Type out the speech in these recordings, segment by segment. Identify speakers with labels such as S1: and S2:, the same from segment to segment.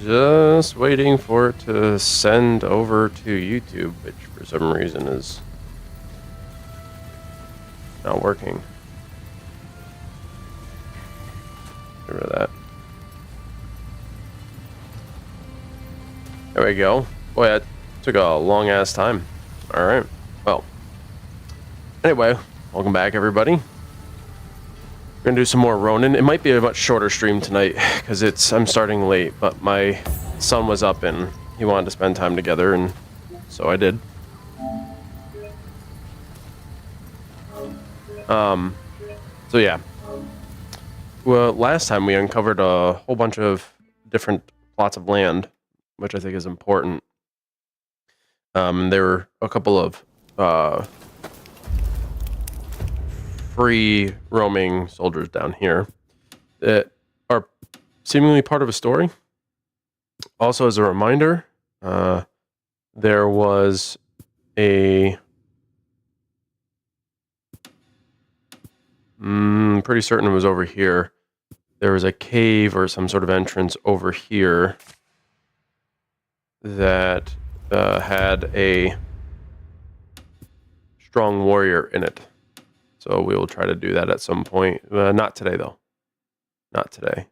S1: Just waiting for it to send over to YouTube, which for some reason is not working. Get rid of that. There we go. Boy, that took a long ass time. Alright. Well. Anyway, welcome back everybody. We're gonna do some more Ronin. It might be a much shorter stream tonight because I'm starting late, but my son was up and he wanted to spend time together, and so I did. So yeah. Well, last time we uncovered a whole bunch of different plots of land, which I think is important. There were a couple of free roaming soldiers down here that are seemingly part of a story. Also, as a reminder, there was a pretty certain it was over here. There was a cave or some sort of entrance over here that had a strong warrior in it. So we will try to do that at some point. Not today, though. Not today.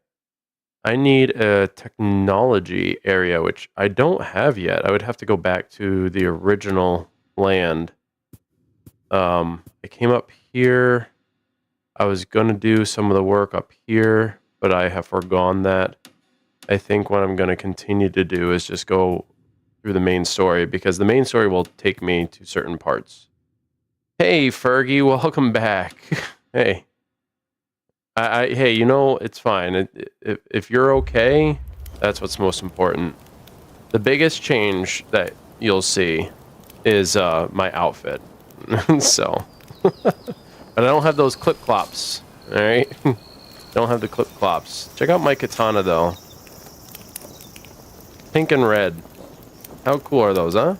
S1: I need a technology area, which I don't have yet. I would have to go back to the original land. I came up here. I was going to do some of the work up here, but I have forgone that. I think what I'm going to continue to do is just go through the main story, because the main story will take me to certain parts. Hey, Fergie, welcome back. Hey. Hey, you know, it's fine. If you're okay, that's what's most important. The biggest change that you'll see is my outfit. So, but I don't have those clip-clops, all right? Don't have the clip-clops. Check out my katana, though. Pink and red. How cool are those, huh?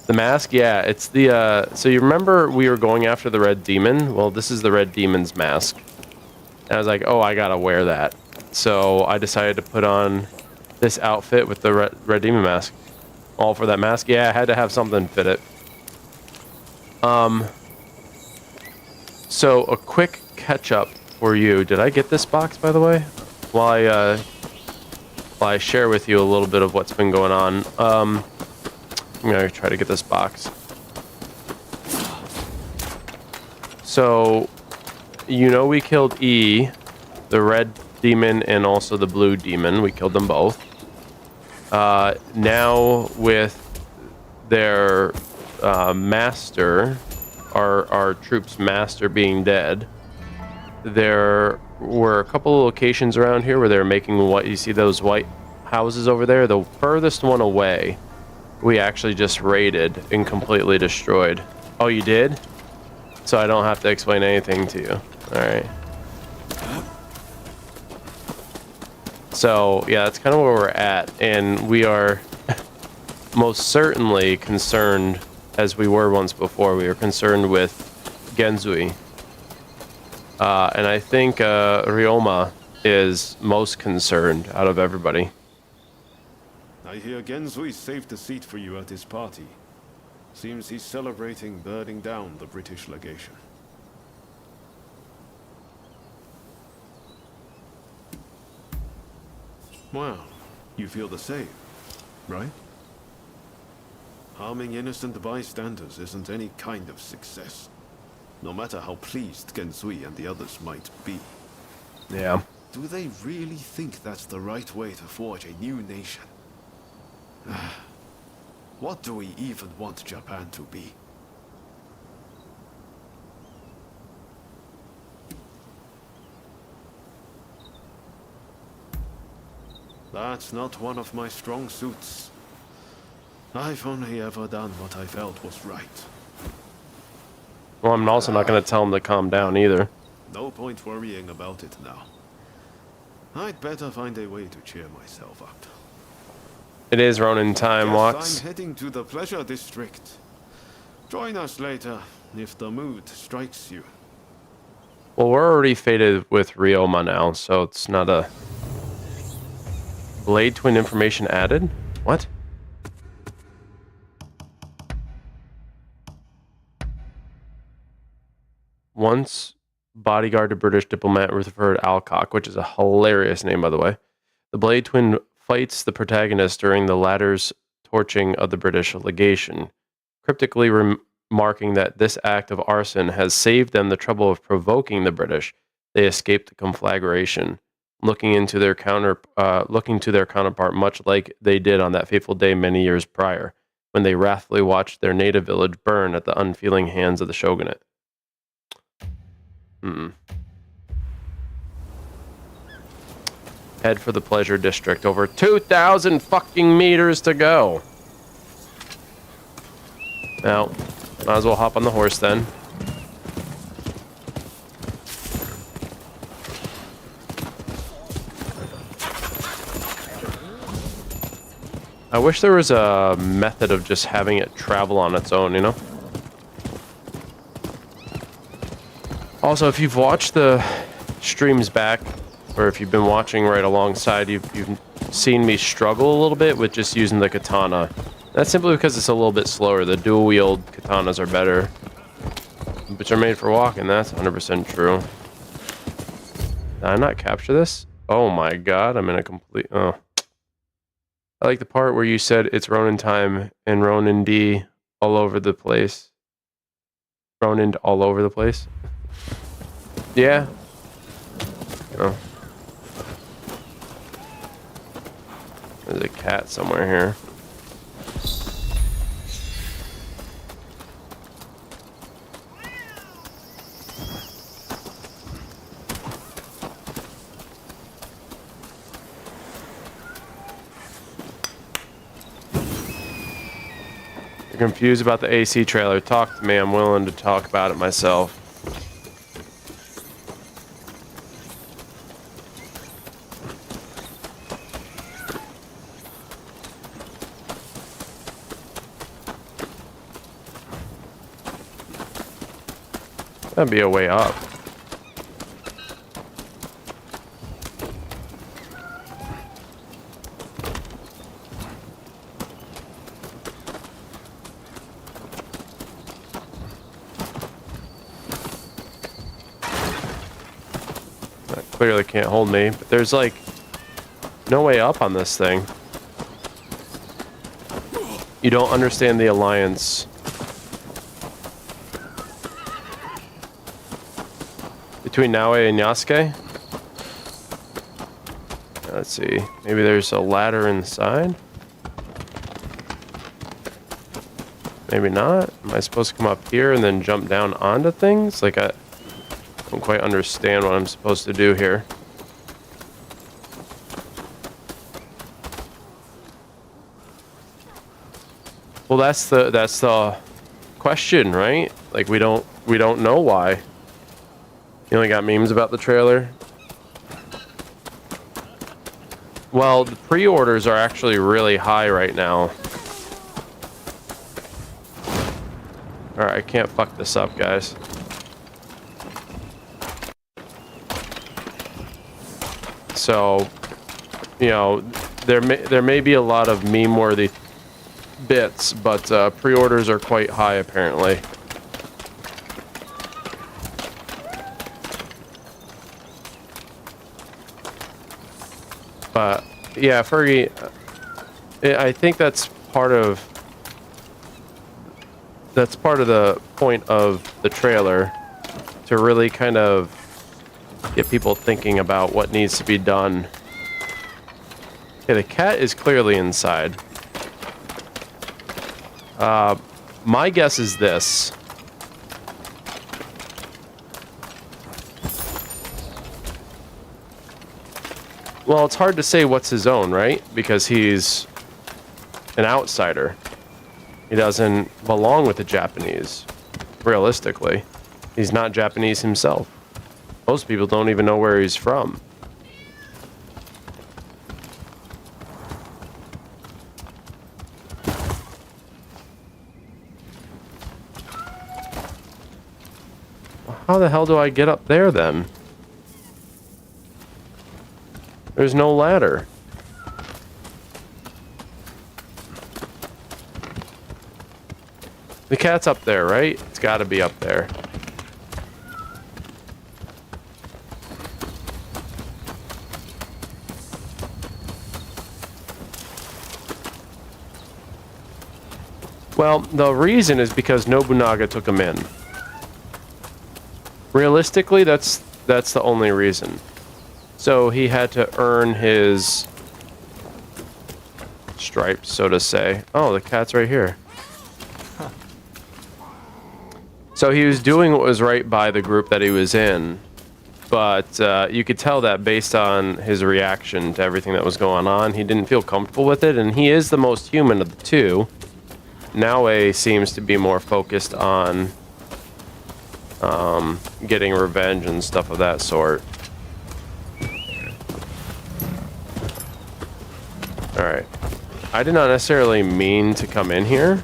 S1: The mask, yeah, it's the, so you remember we were going after the red demon? Well, this is the red demon's mask. And I was like, oh, I gotta wear that. So I decided to put on this outfit with the red demon mask. All for that mask? Yeah, I had to have something fit it. So a quick catch-up for you. Did I get this box, by the way? While I share with you a little bit of what's been going on. I'm gonna try to get this box. So, you know, we killed E, the red demon, and also the blue demon. We killed them both. Now with their master, our troop's master being dead, there were a couple of locations around here where they're making what you see, those white houses over there. The furthest one away, we actually just raided and completely destroyed. Oh, you did? So I don't have to explain anything to you. Alright. So, yeah, that's kind of where we're at. And we are most certainly concerned, as we were once before, we are concerned with Genzui. And I think Ryoma is most concerned out of everybody.
S2: I hear Genzui saved a seat for you at his party. Seems he's celebrating burning down the British legation. Well, you feel the same, right? Harming innocent bystanders isn't any kind of success, no matter how pleased Genzui and the others might be.
S1: Yeah.
S2: Do they really think that's the right way to forge a new nation? What do we even want Japan to be? That's not one of my strong suits. I've only ever done what I felt was right.
S1: Well, I'm also not going to tell him to calm down either.
S2: No point worrying about it now. I'd better find a way to cheer myself up.
S1: It is Ronin Time,
S2: Guess
S1: Walks.
S2: I'm heading to the Pleasure District. Join us later, if the mood strikes you.
S1: Well, we're already fated with Ryoma now, so it's not a Blade twin information added? What? Once bodyguard to British diplomat Rutherford Alcock, which is a hilarious name, by the way. The Blade twin fights the protagonist during the latter's torching of the British legation, cryptically remarking that this act of arson has saved them the trouble of provoking the British. They escaped the conflagration, looking to their counterpart, much like they did on that fateful day many years prior, when they wrathfully watched their native village burn at the unfeeling hands of the shogunate. Head for the pleasure district. Over 2,000 fucking meters to go. Now, might as well hop on the horse then. I wish there was a method of just having it travel on its own, you know? Also, if you've watched the streams back, or if you've been watching right alongside, you've seen me struggle a little bit with just using the katana. That's simply because it's a little bit slower. The dual-wield katanas are better, which are made for walking. That's 100% true. Did I not capture this? Oh my god, I'm in a complete... Oh. I like the part where you said it's Ronin time and Ronin D all over the place. Ronin all over the place? Yeah. Oh. There's a cat somewhere here. You're confused about the AC trailer. Talk to me. I'm willing to talk about it myself. That'd be a way up. That clearly can't hold me, but there's like no way up on this thing. You don't understand the alliance. Between Naue and Yasuke? Let's see. Maybe there's a ladder inside? Maybe not. Am I supposed to come up here and then jump down onto things? Like, I don't quite understand what I'm supposed to do here. Well, that's the question, right? Like, we don't know why. You only got memes about the trailer? Well, the pre-orders are actually really high right now. Alright, I can't fuck this up, guys. So, you know, there may be a lot of meme-worthy bits, but pre-orders are quite high, apparently. But yeah, Fergie, I think that's part of the point of the trailer, to really kind of get people thinking about what needs to be done. Okay, the cat is clearly inside. My guess is this. Well, it's hard to say what's his own, right? Because he's an outsider. He doesn't belong with the Japanese, realistically. He's not Japanese himself. Most people don't even know where he's from. How the hell do I get up there then? There's no ladder. The cat's up there, right? It's got to be up there. Well, the reason is because Nobunaga took him in. Realistically, that's the only reason. So he had to earn his stripes, so to say. Oh, the cat's right here. So he was doing what was right by the group that he was in, but you could tell that based on his reaction to everything that was going on, he didn't feel comfortable with it, and he is the most human of the two. Naue seems to be more focused on getting revenge and stuff of that sort. Alright. I did not necessarily mean to come in here,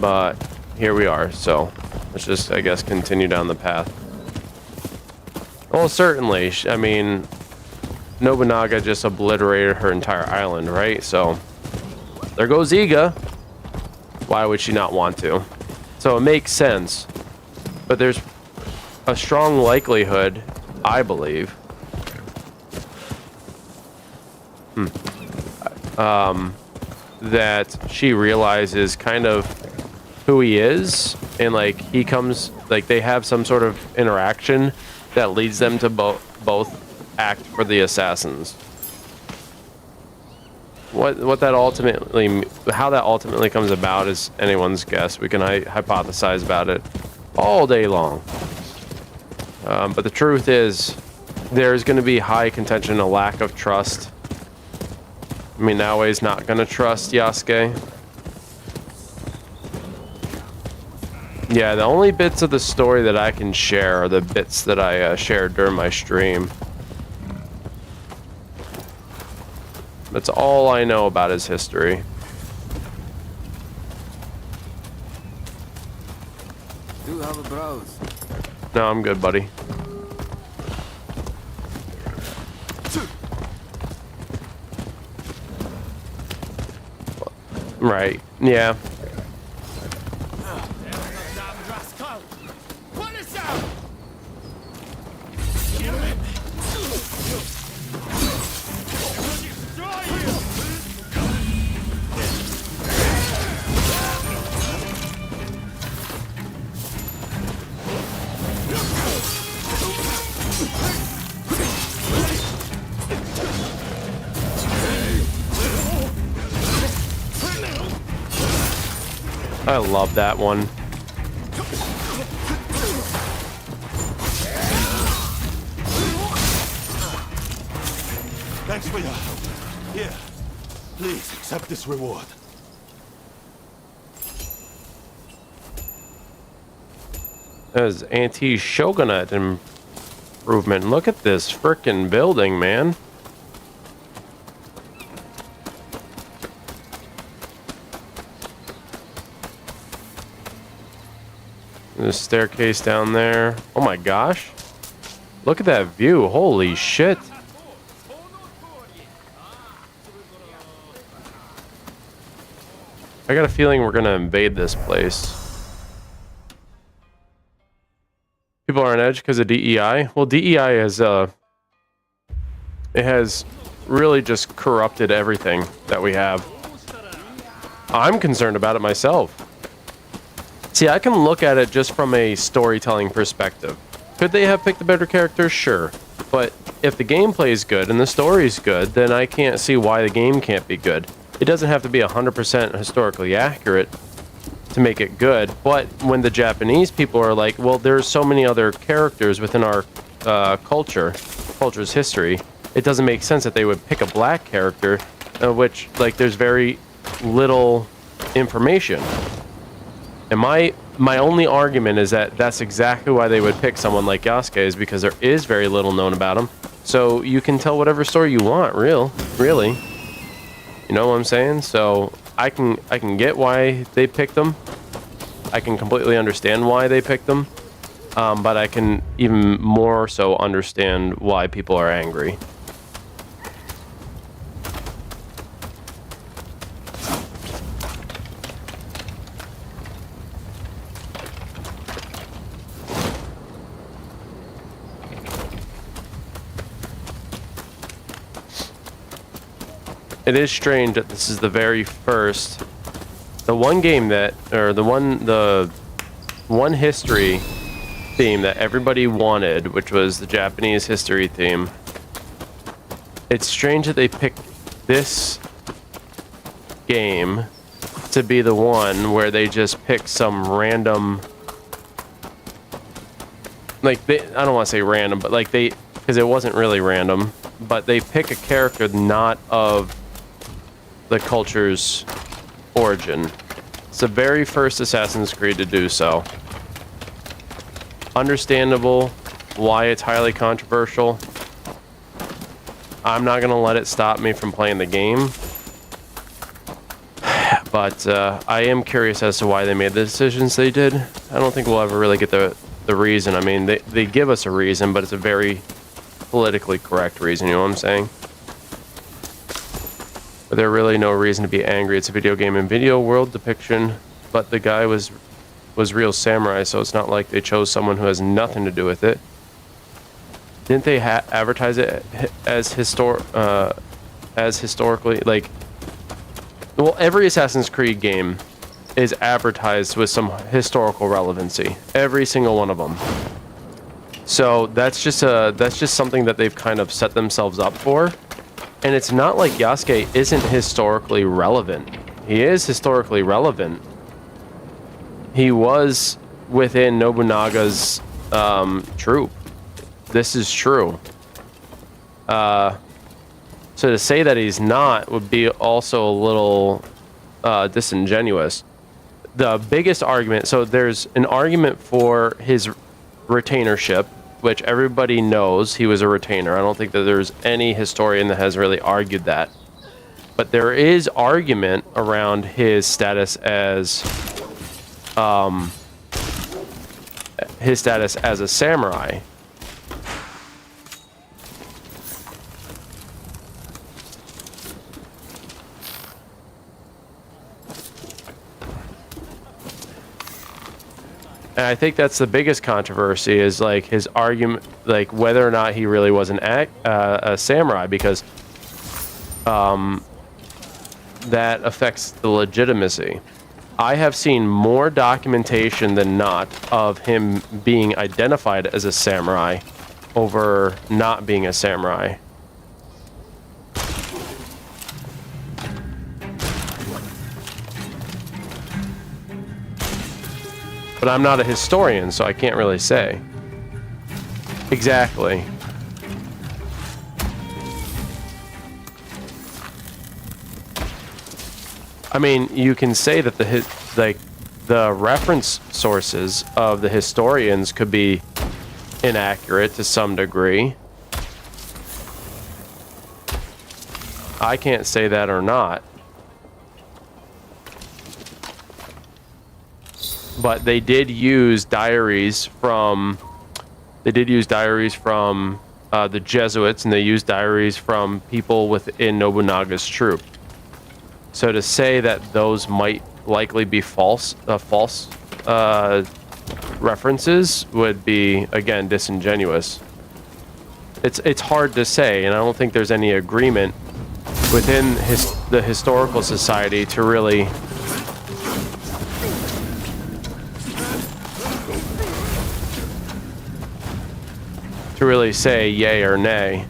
S1: but here we are, so let's just, I guess, continue down the path. Well, certainly, I mean, Nobunaga just obliterated her entire island, right? So, there goes Iga. Why would she not want to? So it makes sense. But there's a strong likelihood, I believe, that she realizes kind of who he is, and like he comes, like they have some sort of interaction that leads them to both act for the assassins. What that ultimately, how that ultimately comes about is anyone's guess. We can hypothesize about it all day long. But the truth is, there's going to be high contention, a lack of trust. I mean, Naue's not going to trust Yasuke. Yeah, the only bits of the story that I can share are the bits that I shared during my stream. That's all I know about his history.
S3: Do you have a browse?
S1: No, I'm good, buddy. Right, yeah. I love that one.
S4: Thanks for your help. Here, please accept this reward.
S1: That is anti-shogunate improvement. Look at this frickin' building, man. There's a staircase down there. Oh my gosh. Look at that view. Holy shit. I got a feeling we're gonna invade this place. People are on edge because of DEI. Well, DEI is it has really just corrupted everything that we have. I'm concerned about it myself. See, I can look at it just from a storytelling perspective. Could they have picked a better character? Sure. But if the gameplay is good and the story is good, then I can't see why the game can't be good. It doesn't have to be 100% historically accurate to make it good. But when the Japanese people are like, well, there's so many other characters within our culture's history, it doesn't make sense that they would pick a black character, which, like, there's very little information. And my only argument is that that's exactly why they would pick someone like Yasuke, is because there is very little known about him. So you can tell whatever story you want, really. You know what I'm saying? So I can get why they picked them. I can completely understand why they picked them. But I can even more so understand why people are angry. it is strange that this is the very first, the one game that, or the one history theme that everybody wanted, which was the Japanese history theme. It's strange that they picked this game to be the one where they just pick some random, like, I don't want to say random, but like because it wasn't really random, but they pick a character not of the culture's origin. It's the very first Assassin's Creed to do so. Understandable why it's highly controversial. I'm not going to let it stop me from playing the game. But I am curious as to why they made the decisions they did. I don't think we'll ever really get the reason. I mean, they give us a reason, but it's a very politically correct reason, you know what I'm saying? But there's really no reason to be angry. It's a video game and video world depiction, but the guy was real samurai, so it's not like they chose someone who has nothing to do with it. Didn't they advertise it as historically, like, well, every Assassin's Creed game is advertised with some historical relevancy. Every single one of them. So that's just something that they've kind of set themselves up for. And it's not like Yasuke isn't historically relevant. He is historically relevant. He was within Nobunaga's troop. This is true. So to say that he's not would be also a little disingenuous. The biggest argument, so there's an argument for his retainership, which everybody knows he was a retainer. I don't think that there's any historian that has really argued that. But there is argument around his status as a samurai. And I think that's the biggest controversy, is like his argument, like whether or not he really was a samurai, because that affects the legitimacy. I have seen more documentation than not of him being identified as a samurai over not being a samurai. But I'm not a historian, so I can't really say. Exactly. I mean, you can say that the reference sources of the historians could be inaccurate to some degree. I can't say that or not. But they did use diaries from the Jesuits, and they used diaries from people within Nobunaga's troop. So to say that those might likely be false references would be, again, disingenuous. It's hard to say, and I don't think there's any agreement within the historical society to really say yay or nay.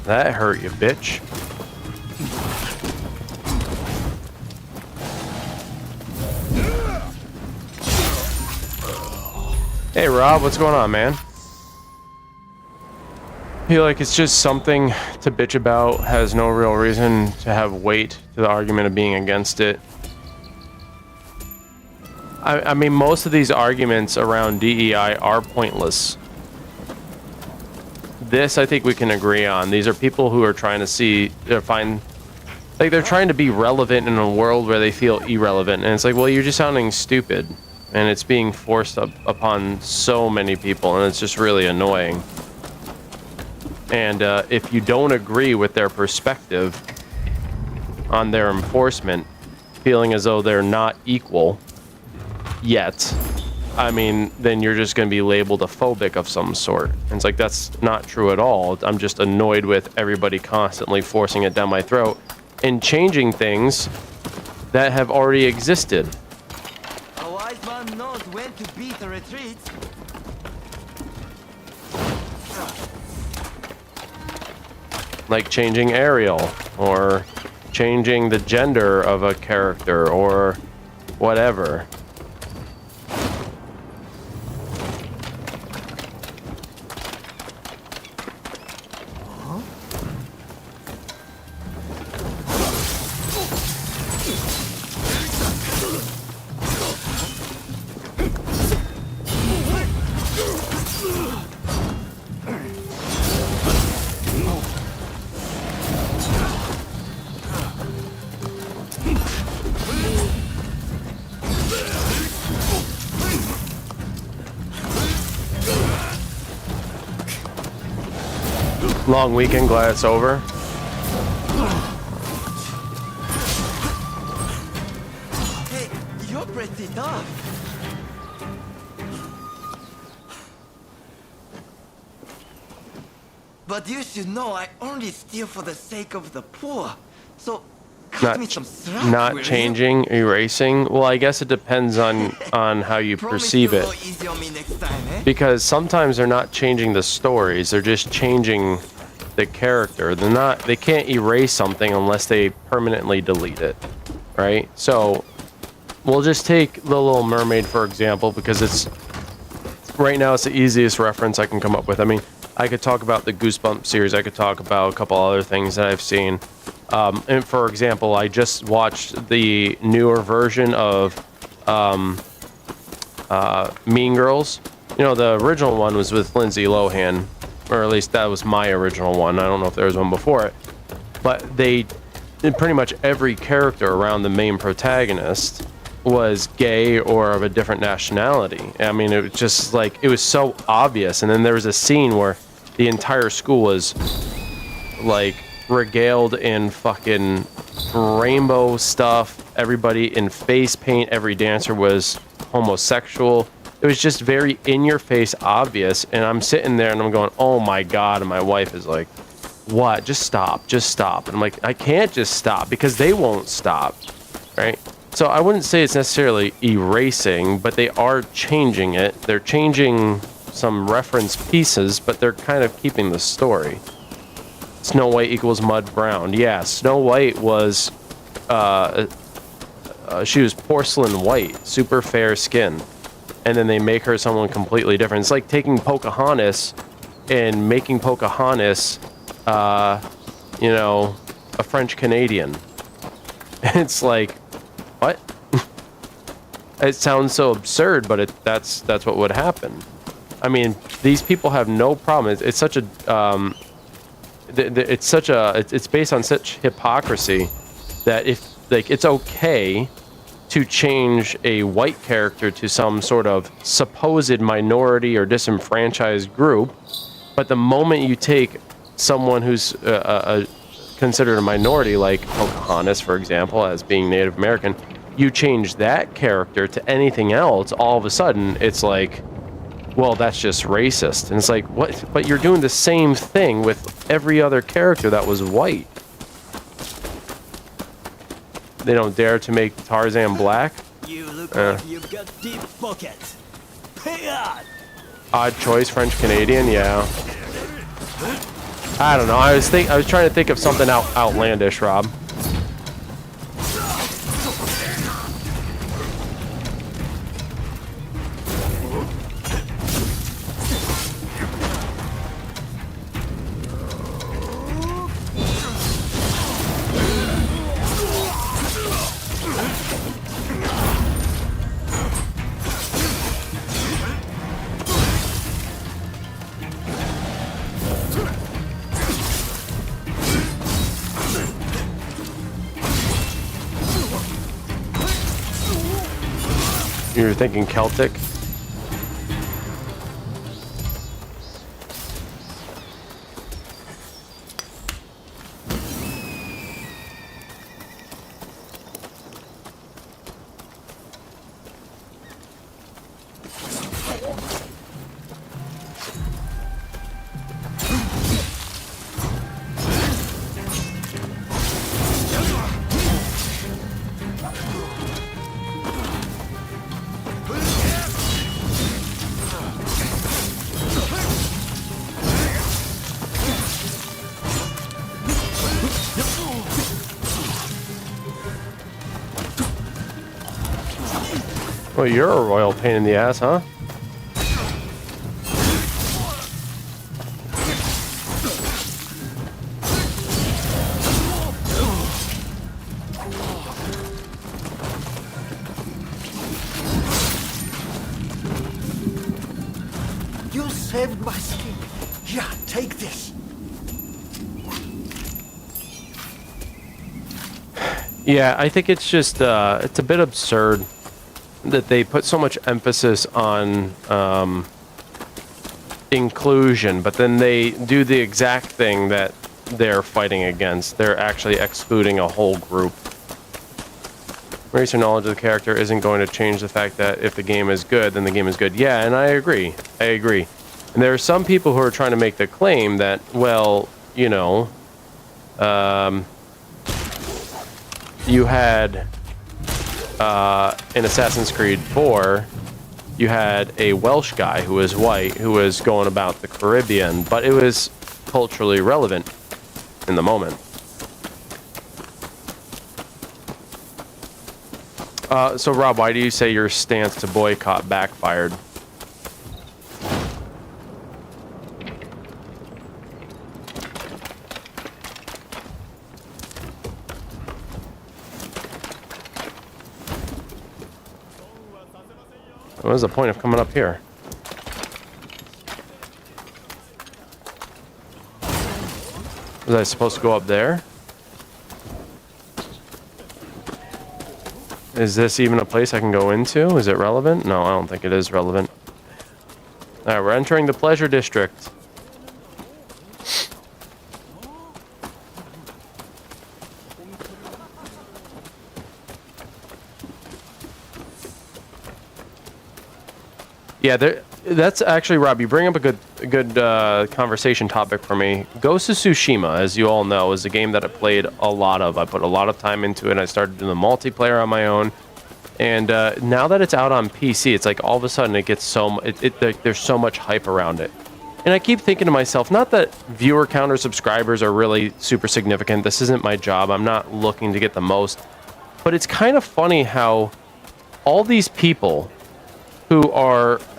S1: That hurt you, bitch. Hey, Rob, what's going on, man? I feel like it's just something to bitch about, has no real reason to have weight to the argument of being against it. I mean, most of these arguments around DEI are pointless. This, I think we can agree on. These are people who are trying to find, like, they're trying to be relevant in a world where they feel irrelevant. And it's like, well, you're just sounding stupid. And it's being forced upon so many people, and it's just really annoying. And if you don't agree with their perspective on their enforcement, feeling as though they're not equal yet, I mean, then you're just going to be labeled a phobic of some sort. And it's like, that's not true at all. I'm just annoyed with everybody constantly forcing it down my throat and changing things that have already existed.
S3: A wise man knows when to beat a retreat.
S1: Like changing Ariel, or changing the gender of a character, or whatever. Long weekend, glad it's over.
S3: Hey, you're pretty tough. But you should know I only steal for the sake of the poor. So cut me some slack, will
S1: Not
S3: you?
S1: changing, erasing. Well, I guess it depends on how you
S3: Promise
S1: perceive
S3: you'll
S1: it.
S3: go easy on me next time, eh?
S1: Because sometimes they're not changing the stories, they're just changing the character. They can't erase something unless they permanently delete it, right? So we'll just take The Little Mermaid for example, because it's right now it's the easiest reference I can come up with. I mean, I could talk about the Goosebumps series, I could talk about a couple other things that I've seen. And for example, I just watched the newer version of Mean Girls. You know, the original one was with Lindsay Lohan, or at least that was my original one. I don't know if there was one before it. But pretty much every character around the main protagonist was gay or of a different nationality. I mean, it was just like, it was so obvious. And then there was a scene where the entire school was like regaled in fucking rainbow stuff, everybody in face paint, every dancer was homosexual. It was just very in your face obvious, and I'm sitting there and I'm going, oh my god, and my wife is like, what? Just stop, and I'm like, I can't just stop because they won't stop, right? So I wouldn't say it's necessarily erasing, but they are changing it. They're changing some reference pieces, but they're kind of keeping the story. Snow White equals Mud Brown. Yeah, Snow White was, she was porcelain white, super fair skin. And then they make her someone completely different. It's like taking Pocahontas and making Pocahontas, you know, a French Canadian. It's like, what? It sounds so absurd, but that's what would happen. I mean, these people have no problem. It's such a it's based on such hypocrisy that if like it's okay to change a white character to some sort of supposed minority or disenfranchised group, but the moment you take someone who's considered a minority, like Pocahontas, for example, as being Native American, you change that character to anything else, all of a sudden it's like, well, that's just racist. And it's like, what? But you're doing the same thing with every other character that was white. They don't dare to make Tarzan black.
S5: You look like you've got deep pockets. Hey on!
S1: Odd choice, French Canadian, yeah. I don't know. I was trying to think of something outlandish, Rob. You're thinking Celtic? Well, you're a royal pain in the ass, huh?
S4: You saved my skin. Yeah, take this.
S1: Yeah, I think it's just, it's a bit absurd that they put so much emphasis on inclusion, but then they do the exact thing that they're fighting against. They're actually excluding a whole group. Race or knowledge of the character isn't going to change the fact that if the game is good, then the game is good. Yeah, and I agree. I agree. And there are some people who are trying to make the claim that, well, you know, you had in Assassin's Creed 4, you had a Welsh guy who was white who was going about the Caribbean, but it was culturally relevant in the moment. So Rob, why do you say your stance to boycott backfired? What was the point of coming up here? Was I supposed to go up there? Is this even a place I can go into? Is it relevant? No, I don't think it is relevant. Alright, we're entering the pleasure district. Yeah, that's actually, Rob, you bring up a good conversation topic for me. Ghost of Tsushima, as you all know, is a game that I played a lot of. I put a lot of time into it. I started doing the multiplayer on my own. And now that it's out on PC, it's like all of a sudden it gets there's so much hype around it. And I keep thinking to myself, not that viewer count or subscribers are really super significant. This isn't my job. I'm not looking to get the most. But it's kind of funny how all these people who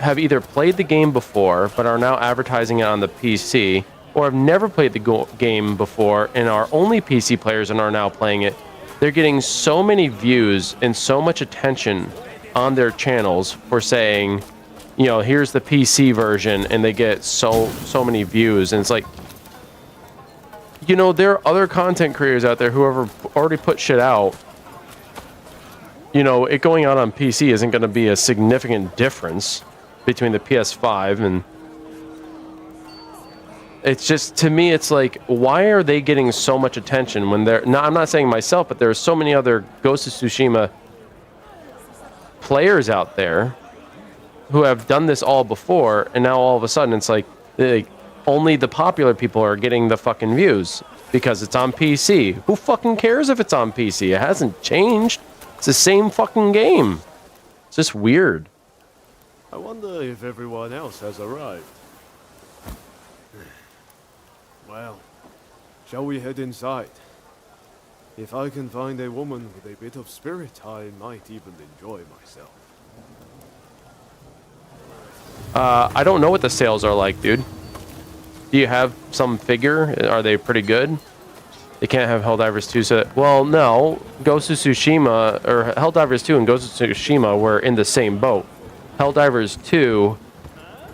S1: have either played the game before but are now advertising it on the PC, or have never played the game before and are only PC players and are now playing it, they're getting so many views and so much attention on their channels for saying, you know, here's the PC version, and they get so many views. And it's like, you know, there are other content creators out there who have already put shit out. You know, it going out on PC isn't going to be a significant difference between the PS5 and... It's just, to me, it's like, why are they getting so much attention when they're... No, I'm not saying myself, but there are so many other Ghost of Tsushima players out there who have done this all before, and now all of a sudden it's like only the popular people are getting the fucking views because it's on PC. Who fucking cares if it's on PC? It hasn't changed. It's the same fucking game. It's just weird.
S2: I wonder if everyone else has arrived. Well, shall we head inside? If I can find a woman with a bit of spirit, I might even enjoy myself.
S1: I don't know what the sales are like, dude. Do you have some figure? Are they pretty good? They can't have Helldivers 2, so... Well, no. Ghost of Tsushima, or Helldivers 2 and Ghost of Tsushima were in the same boat. Helldivers 2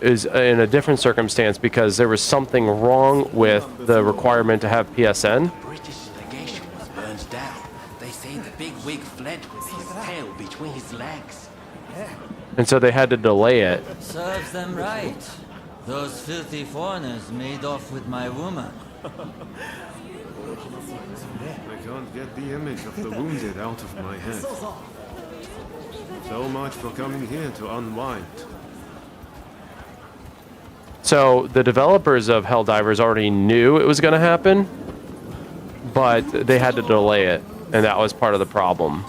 S1: is in a different circumstance because there was something wrong with the requirement to have PSN.
S3: British legation was burned down. They say the big wig fled with his tail between his legs.
S1: And so they had to delay it.
S6: Serves them right. Those filthy foreigners made off with my woman.
S2: I can't get the image of the wounded out of my head. So much for coming here to unwind.
S1: So the developers of Helldivers already knew it was going to happen, but they had to delay it, and that was part of the problem.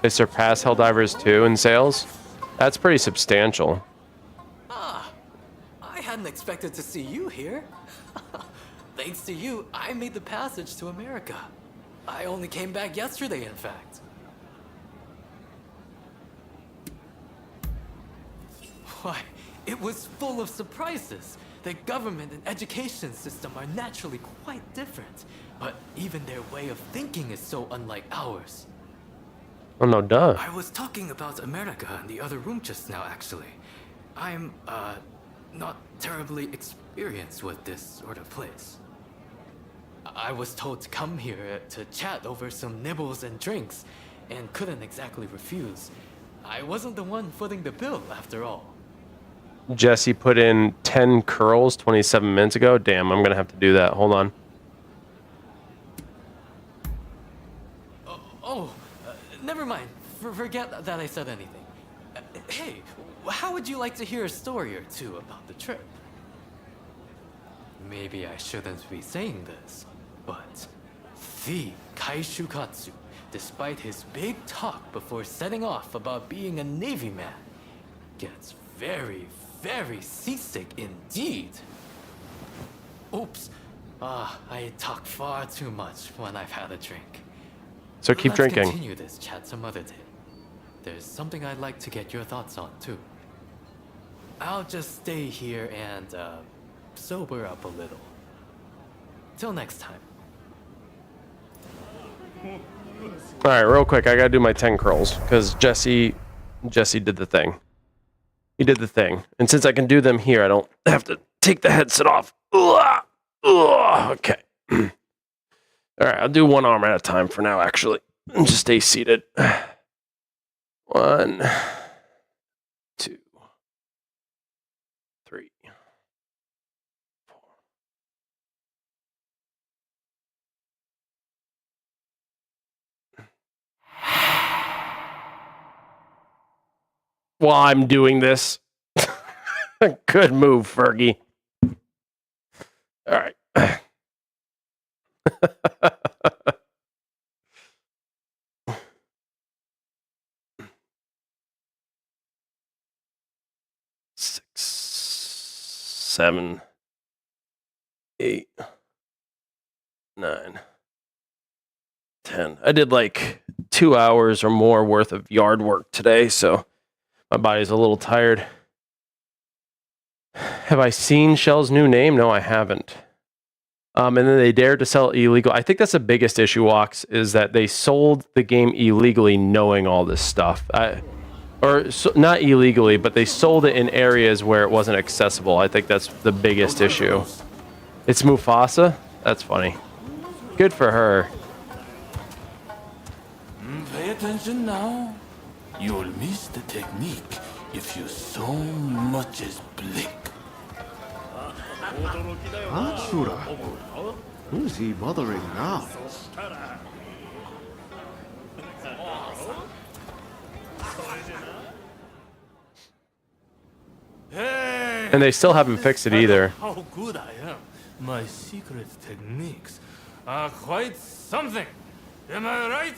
S1: They surpassed Helldivers 2 in sales. That's pretty substantial.
S7: I hadn't expected to see you here. Thanks to you, I made the passage to America. I only came back yesterday, in fact. Why, it was full of surprises. The government and education system are naturally quite different, but even their way of thinking is so unlike ours.
S1: Oh, no, duh.
S7: I was talking about America in the other room just now, actually. I'm, not terribly experienced with this sort of place. I was told to come here to chat over some nibbles and drinks, and couldn't exactly refuse. I wasn't the one footing the bill, after all.
S1: Jesse put in 10 curls 27 minutes ago. Damn, I'm going to have to do that. Hold on.
S7: Never mind. Forget that I said anything. Hey, how would you like to hear a story or two about the trip? Maybe I shouldn't be saying this, but the Kaishukatsu, despite his big talk before setting off about being a Navy man, gets very, very seasick indeed. Oops. I talk far too much when I've had a drink.
S1: So keep drinking.
S7: Let's continue this chat some other day. There's something I'd like to get your thoughts on, too. I'll just stay here and, sober up a little. Till next time.
S1: All right, real quick. I got to do my 10 curls because Jesse did the thing. He did the thing. And since I can do them here, I don't have to take the headset off. Ugh. Ugh. Okay. All right, I'll do one arm at a time for now, actually. And just stay seated. 1, 2, 3, 4. While I'm doing this. Good move, Fergie. All right. 6, 7, 8, 9, 10. I did like 2 hours or more worth of yard work today, so my body's a little tired. Have I seen Shell's new name? No, I haven't. And then they dared to sell it illegal. I think that's the biggest issue, Walks, is that they sold the game illegally knowing all this stuff. Not illegally, but they sold it in areas where it wasn't accessible. I think that's the biggest issue. It's Mufasa? That's funny. Good for her.
S4: Pay attention now. You'll miss the technique if you so much as blink.
S2: Hatsura? Who's he bothering now?
S4: Hey!
S1: And they still haven't fixed it either.
S4: How good I am. My secret techniques are quite something. Am I right?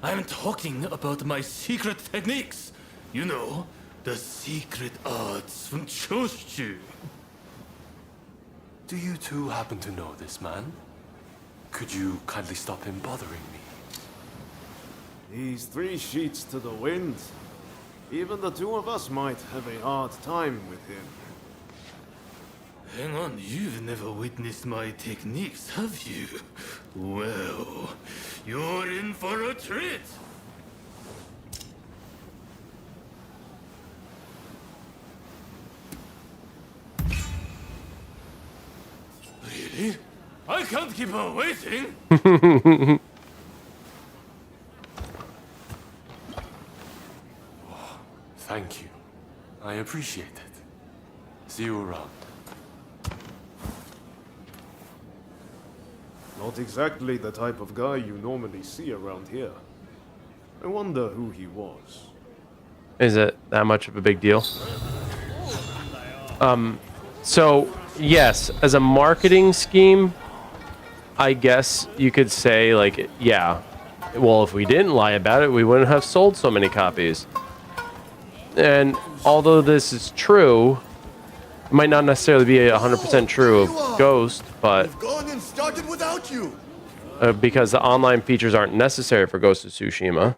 S4: I'm talking about my secret techniques. You know, the secret arts from Choshu.
S8: Do you two happen to know this man? Could you kindly stop him bothering me?
S2: He's 3 sheets to the wind. Even the two of us might have a hard time with him.
S4: Hang on, you've never witnessed my techniques, have you? Well, you're in for a treat. can't keep on waiting.
S8: Thank you. I appreciate it. See you around.
S2: Not exactly the type of guy you normally see around here. I wonder who he was.
S1: Is it that much of a big deal? So yes, as a marketing scheme, I guess you could say, like, yeah, well, if we didn't lie about it, we wouldn't have sold so many copies. And although this is true, it might not necessarily be 100% true of Ghost, but
S3: We've gone and started without you.
S1: because the online features aren't necessary for Ghost of Tsushima.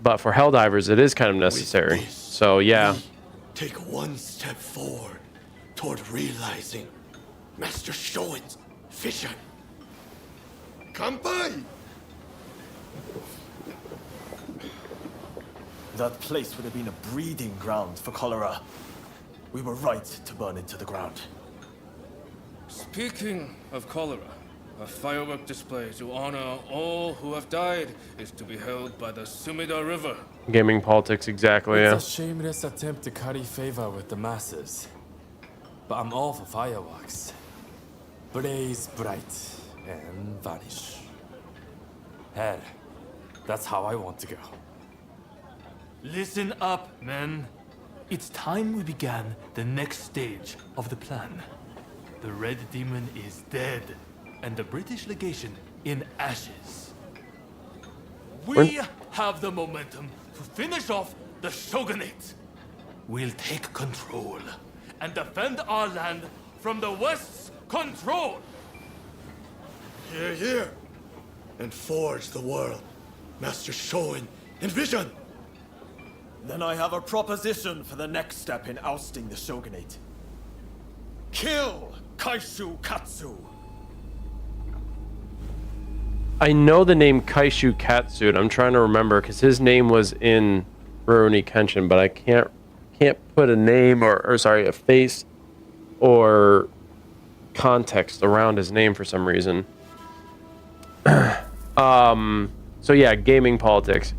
S1: But for Helldivers, it is kind of necessary. So yeah.
S3: Take one step forward toward realizing Master Shoin's vision. Kampai!
S5: That place would have been a breeding ground for cholera. We were right to burn it to the ground.
S4: Speaking of cholera, a firework display to honor all who have died is to be held by the Sumida River.
S1: Gaming politics, exactly, yeah.
S9: It's a shameless attempt to curry favor with the masses. But I'm all for fireworks. Blaze bright and vanish. Hell, that's how I want to go.
S4: Listen up, men. It's time we began the next stage of the plan. The Red Demon is dead, and the British legation in ashes. We have the momentum to finish off the Shogunate. We'll take control and defend our land from the West's control.
S3: Here, here. And forge the world. Master Shoin envision.
S5: Then I have a proposition for the next step in ousting the Shogunate. Kill Kaishu Katsu!
S1: I know the name Kaishu Katsu, and I'm trying to remember because his name was in Rurouni Kenshin, but I can't put a name or sorry, a face or context around his name for some reason. So yeah, gaming politics.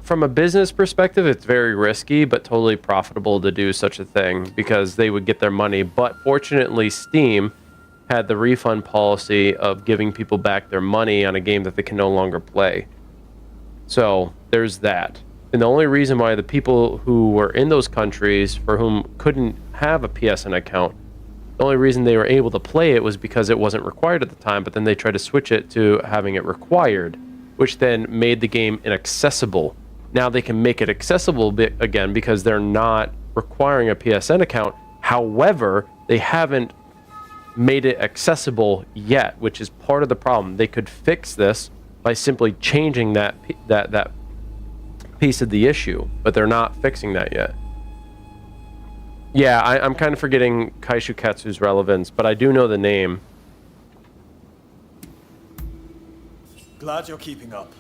S1: From a business perspective, it's very risky, but totally profitable to do such a thing because they would get their money. But fortunately, Steam had the refund policy of giving people back their money on a game that they can no longer play. So there's that. And the only reason why the people who were in those countries for whom couldn't have a PSN account, the only reason they were able to play it was because it wasn't required at the time, but then they tried to switch it to having it required, which then made the game inaccessible. Now they can make it accessible again because they're not requiring a PSN account. However, they haven't made it accessible yet, which is part of the problem. They could fix this by simply changing that piece of the issue, but they're not fixing that yet. Yeah, I'm kind of forgetting Kaishu Katsu's relevance, but I do know the name.
S5: Glad you're keeping up.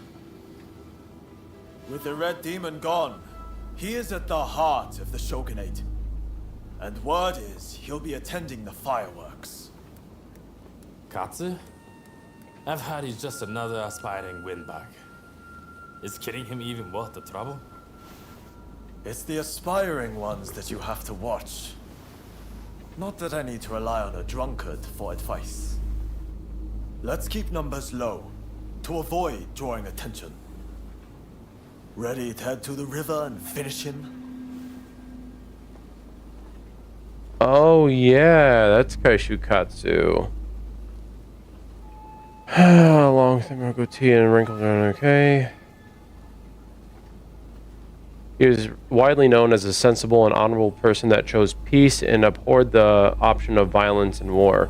S5: With the Red Demon gone, he is at the heart of the Shogunate. And word is he'll be attending the fireworks.
S9: Katsu? I've heard he's just another aspiring windbag. Is killing him even worth the trouble?
S5: It's the aspiring ones that you have to watch. Not that I need to rely on a drunkard for advice. Let's keep numbers low, to avoid drawing attention. Ready to head to the river and finish him?
S1: Oh yeah, that's Kaishu Katsu. Long thin goatee and wrinkles are okay. He was widely known as a sensible and honorable person that chose peace and abhorred the option of violence and war.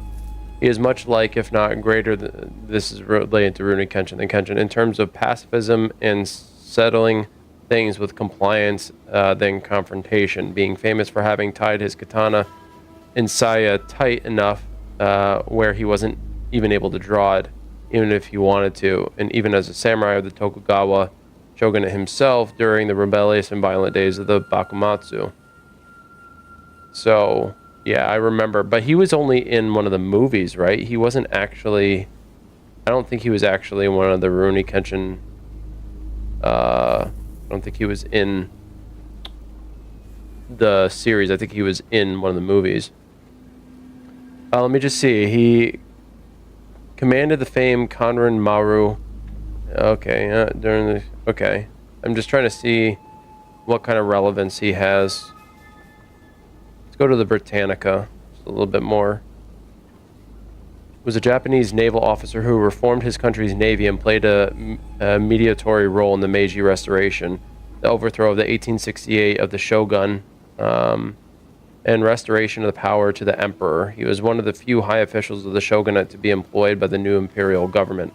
S1: He is much like, if not greater, this is related to Rurouni Kenshin than Kenshin, in terms of pacifism and settling things with compliance than confrontation, being famous for having tied his katana in saya tight enough where he wasn't even able to draw it, even if he wanted to, and even as a samurai of the Tokugawa shogunate himself during the rebellious and violent days of the Bakumatsu. So, Yeah, I remember. But he was only in one of the movies, right? He wasn't actually... I don't think he was actually in one of the Rurouni Kenshin... I don't think he was in the series. I think he was in one of the movies. Let me just see. He commanded the famed Conran Maru. Okay, during the... Okay. I'm just trying to see what kind of relevance he has. Let's go to the Britannica. Just a little bit more. Was a Japanese naval officer who reformed his country's navy and played a mediatory role in the Meiji Restoration, the overthrow of the 1868 of the shogun, and restoration of the power to the emperor. He was one of the few high officials of the shogunate to be employed by the new imperial government.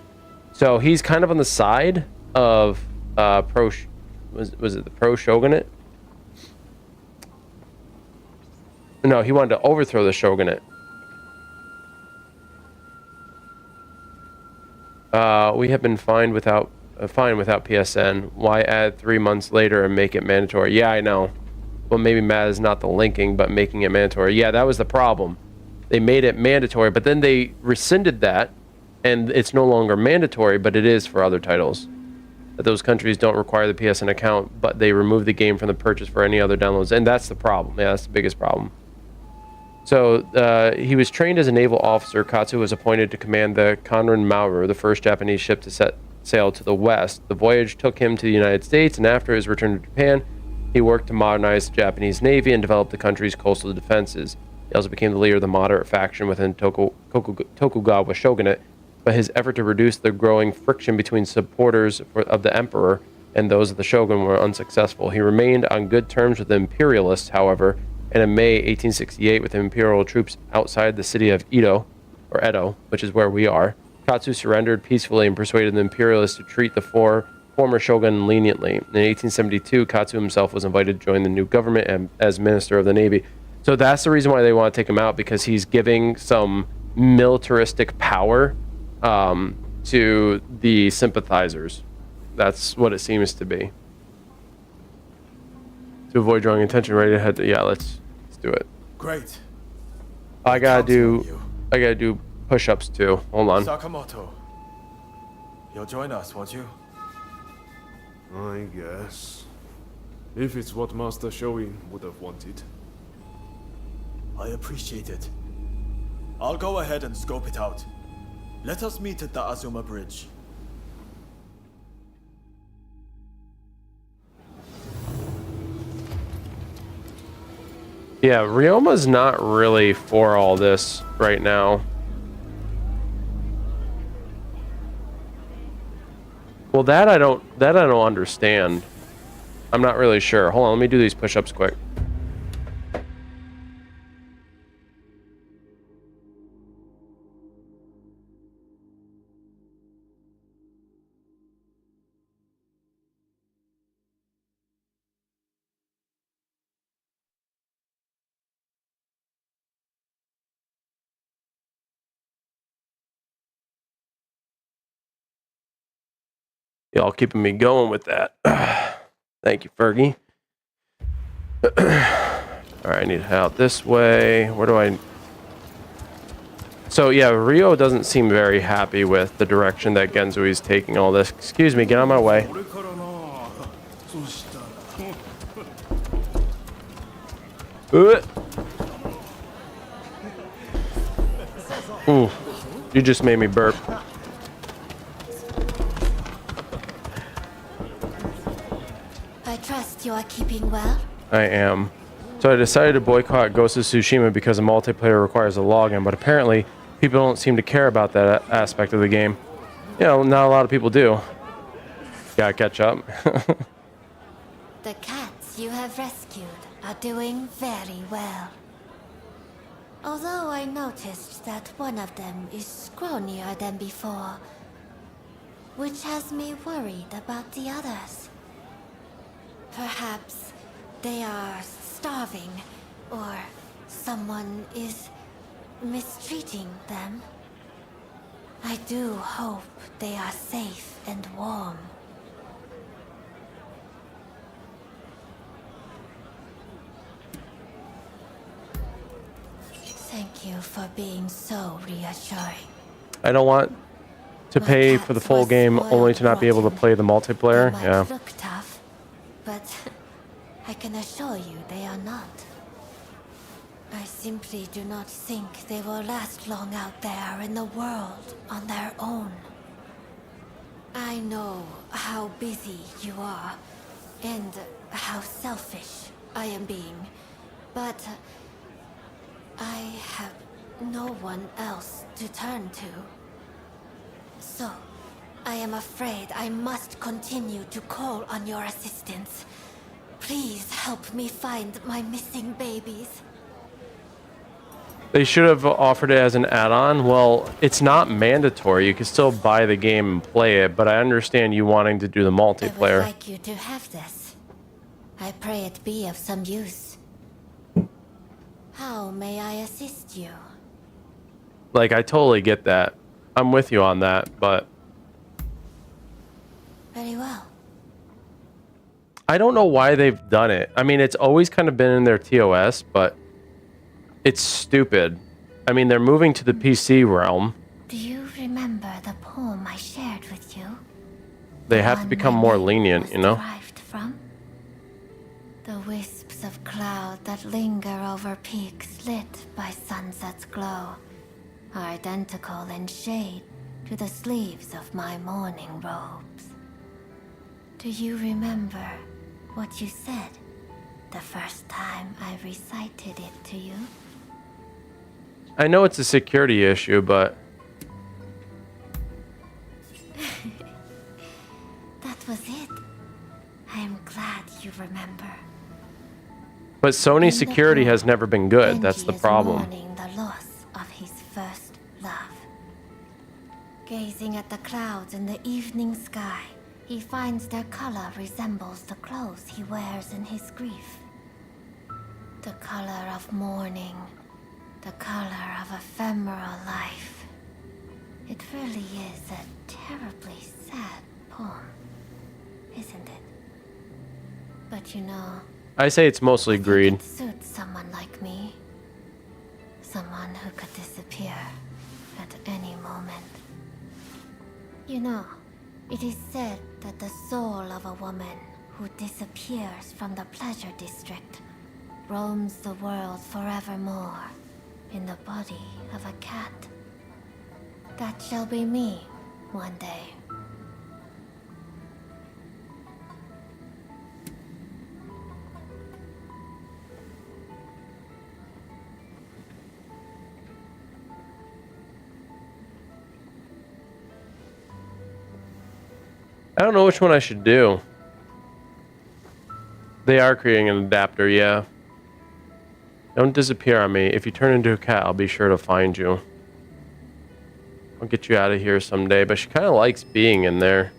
S1: So he's kind of on the side of was it the pro-shogunate? No, he wanted to overthrow the shogunate. We have been fine without PSN. Why add 3 months later and make it mandatory? Yeah, I know. Well, maybe Matt is not the linking, but making it mandatory. Yeah, that was the problem. They made it mandatory, but then they rescinded that, and it's no longer mandatory, but it is for other titles. That those countries don't require the PSN account, but they remove the game from the purchase for any other downloads, and that's the problem. Yeah, that's the biggest problem. So he was trained as a naval officer. Katsu was appointed to command the Conran Maru, the first Japanese ship to set sail to the west. The voyage took him to the United States, and after his return to Japan, he worked to modernize the Japanese Navy and develop the country's coastal defenses. He also became the leader of the moderate faction within Tokugawa shogunate, but his effort to reduce the growing friction between supporters of the emperor and those of the shogun were unsuccessful. He remained on good terms with the imperialists, however, and in May 1868, with imperial troops outside the city of Edo, which is where we are, Katsu surrendered peacefully and persuaded the imperialists to treat the former shogun leniently. In 1872, Katsu himself was invited to join the new government as minister of the navy. So that's the reason why they want to take him out, because he's giving some militaristic power to the sympathizers. That's what it seems to be. To avoid drawing attention, ready to head to... Yeah, let's do it.
S5: Great.
S1: I gotta do push-ups too. Hold on.
S5: Sakamoto, you'll join us, won't you?
S2: I guess. If it's what Master Shoin would have wanted.
S5: I appreciate it. I'll go ahead and scope it out. Let us meet at the Azuma Bridge.
S1: Yeah, Ryoma's not really for all this right now. Well, that I don't understand. I'm not really sure. Hold on, let me do these push-ups quick. Y'all keeping me going with that. Thank you, Fergie. All right, I need to head out this way. Where do I... So, yeah, Ryo doesn't seem very happy with the direction that Genzui is taking all this. Excuse me, get out of my way. Ooh, you just made me burp.
S10: I trust you are keeping well.
S1: I am. So I decided to boycott Ghost of Tsushima because the multiplayer requires a login, but apparently people don't seem to care about that aspect of the game. You know, not a lot of people do. Gotta catch up.
S10: The cats you have rescued are doing very well. Although I noticed that one of them is scrawnier than before, which has me worried about the others. Perhaps they are starving, or someone is mistreating them. I do hope they are safe and warm. Thank you for being so reassuring.
S1: I don't want to
S10: My
S1: pay for the
S10: cats
S1: full
S10: were
S1: game only to not be able to
S10: spoiled
S1: play the
S10: They
S1: multiplayer.
S10: might
S1: Yeah.
S10: look tough, but I can assure you they are not. I simply do not think they will last long out there in the world on their own. I know how busy you are, and how selfish I am being, but I have no one else to turn to. So, I am afraid I must continue to call on your assistance. Please help me find my missing babies.
S1: They should have offered it as an add-on. Well, it's not mandatory. You can still buy the game and play it, but I understand you wanting to do the
S10: I would
S1: multiplayer.
S10: like you to have this. I pray it be of some use. How may I assist you?
S1: Like, I totally get that. I'm with you on that, but
S10: Very well.
S1: I don't know why they've done it. I mean, it's always kind of been in their TOS, but it's stupid. I mean, they're moving to the PC realm.
S10: Do you remember the poem I shared with you?
S1: They
S10: The
S1: have to
S10: one
S1: become
S10: my
S1: more
S10: name
S1: lenient,
S10: was
S1: you know?
S10: derived from? The wisps of cloud that linger over peaks lit by sunset's glow are identical in shade to the sleeves of my mourning robes. Do you remember what you said the first time I recited it to you?
S1: I know it's a security issue, but
S10: That was it. I am glad you remember.
S1: Sony
S10: In the
S1: security has
S10: poem,
S1: never been good. That's
S10: Benji
S1: the
S10: is
S1: problem.
S10: mourning the loss of his first love. Gazing at the clouds in the evening sky, he finds their color resembles the clothes he wears in his grief. The color of mourning, the color of ephemeral life. It really is a terribly sad poem, isn't it? But you know,
S1: I say it's mostly greed.
S10: it suits someone like me. Someone who could disappear at any moment. You know, it is said that the soul of a woman who disappears from the pleasure district roams the world forevermore in the body of a cat. That shall be me one day.
S1: I don't know which one I should do. They are creating an adapter, yeah. Don't disappear on me. If you turn into a cat, I'll be sure to find you. I'll get you out of here someday, but she kind of likes being in there.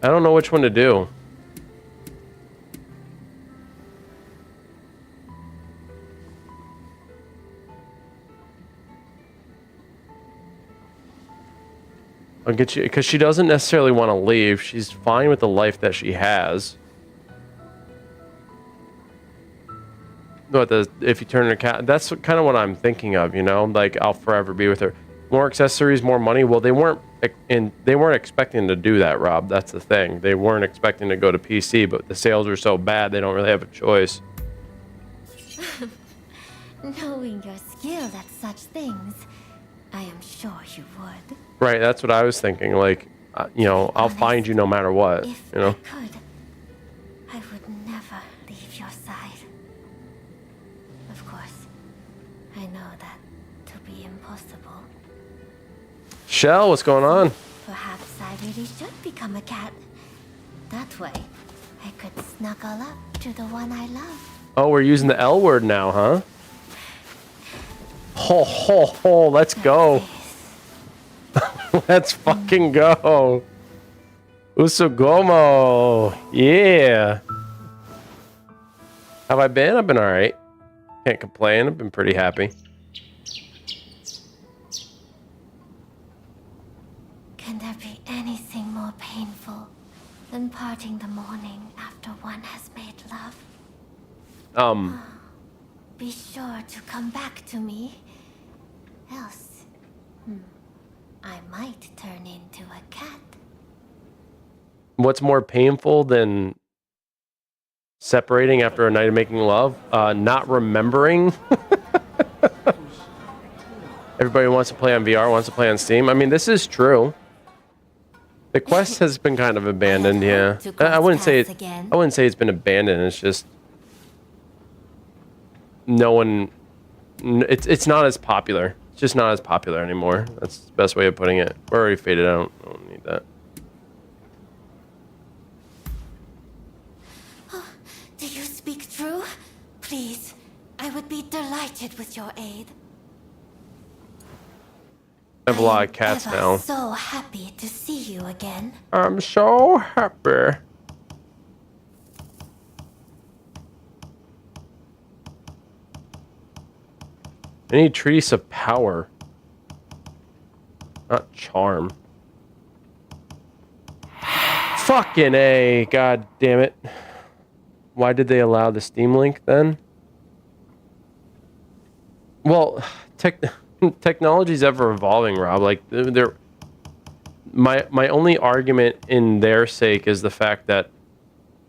S1: I don't know which one to do. I'll get you, because she doesn't necessarily want to leave. She's fine with the life that she has. But if you turn her cat, that's kind of what I'm thinking of, you know? Like, I'll forever be with her. More accessories, more money. Well, they weren't expecting to do that, Rob. That's the thing. They weren't expecting to go to PC, but the sales are so bad, they don't really have a choice.
S10: Knowing your skill at such things, I am sure you would.
S1: Right, that's what I was thinking. Like, you know, I'll find you no matter what,
S10: If
S1: you know?
S10: I could, I would never leave your side. Of course, I know that to be impossible.
S1: Shell, what's going on?
S10: Perhaps I really should become a cat. That way, I could snuggle up to the one I love.
S1: Oh, we're using the L word now, huh? Ho, ho, ho, let's go. Let's fucking go. Usugomo. Yeah. Have I been? I've been alright. Can't complain. I've been pretty happy.
S10: Can there be anything more painful than parting the morning after Be sure to come back to me. Else, I might turn into a cat.
S1: What's more painful than separating after a night of making love? Not remembering. Everybody wants to play on VR, wants to play on Steam. I mean, this is true. The quest has been kind of abandoned, yeah. I wouldn't say it's been abandoned. It's just no one. It's not as popular. It's just not as popular anymore. That's the best way of putting it. We're already faded. I don't need that.
S10: Do you speak true? Please, I would be delighted with your aid.
S1: I have a lot of cats now.
S10: I'm so happy to see you again.
S1: I'm so happy. I need trees of power. Not charm. Fucking A. God damn it. Why did they allow the Steam Link then? Well, technology's ever evolving, Rob. Like, my only argument in their sake is the fact that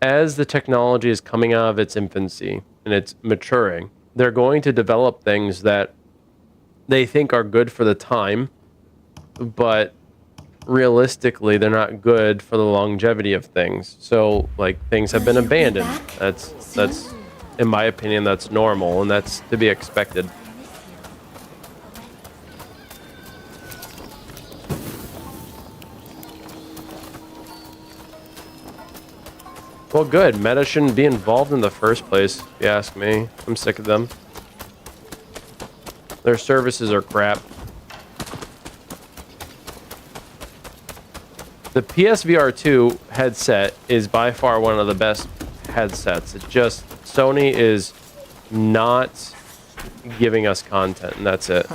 S1: as the technology is coming out of its infancy and it's maturing, they're going to develop things that they think are good for the time, but realistically, they're not good for the longevity of things. So, like, things have been abandoned. That's in my opinion, that's normal, and that's to be expected. Well, good. Meta shouldn't be involved in the first place, if you ask me. I'm sick of them. Their services are crap. The PSVR 2 headset is by far one of the best headsets. It's just Sony is not giving us content, and that's it.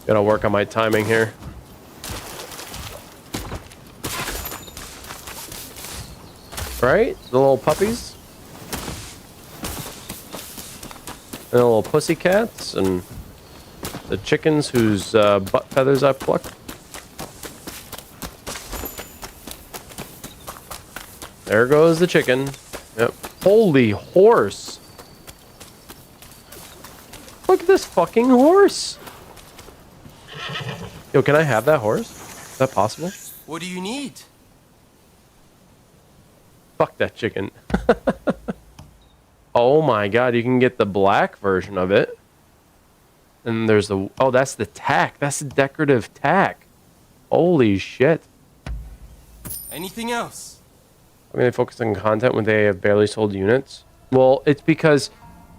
S1: Gotta work on my timing here. Right? The little puppies. And the little pussycats. And the chickens whose butt feathers I pluck. There goes the chicken. Yep. Holy horse. Look at this fucking horse. Yo, can I have that horse? Is that possible?
S11: What do you need?
S1: Fuck that chicken. Oh my god, you can get the black version of it. And there's the... Oh, that's the tack. That's the decorative tack. Holy shit.
S11: Anything else?
S1: I mean, they focus on content when they have barely sold units. Well, it's because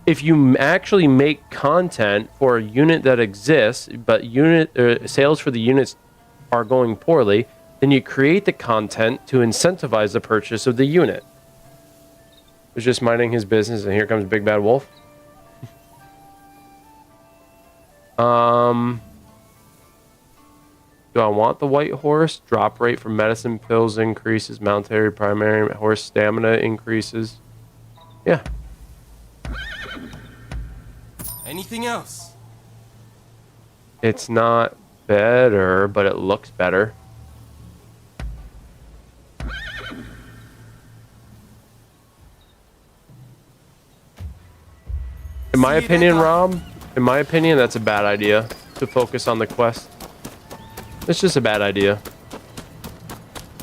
S1: if you actually make content for a unit that exists, but sales for the units are going poorly, then you create the content to incentivize the purchase of the unit. Was just minding his business, and here comes Big Bad Wolf. Do I want the white horse? Drop rate for medicine pills increases. Military primary horse stamina increases. Yeah.
S11: Anything else?
S1: It's not better, but it looks better. In my opinion, Rob, in my opinion, that's a bad idea to focus on the quest. It's just a bad idea.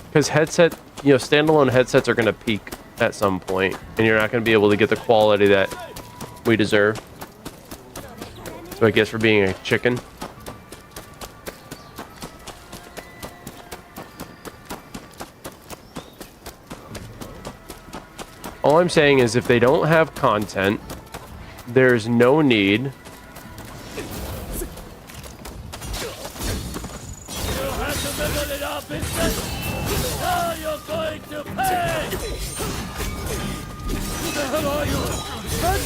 S1: Because standalone headsets are going to peak at some point, and you're not going to be able to get the quality that we deserve. So I guess for being a chicken. All I'm saying is if they don't have content, there's no need.
S12: You have to level it up instead. Now you're going to pay. the hell are you? Run!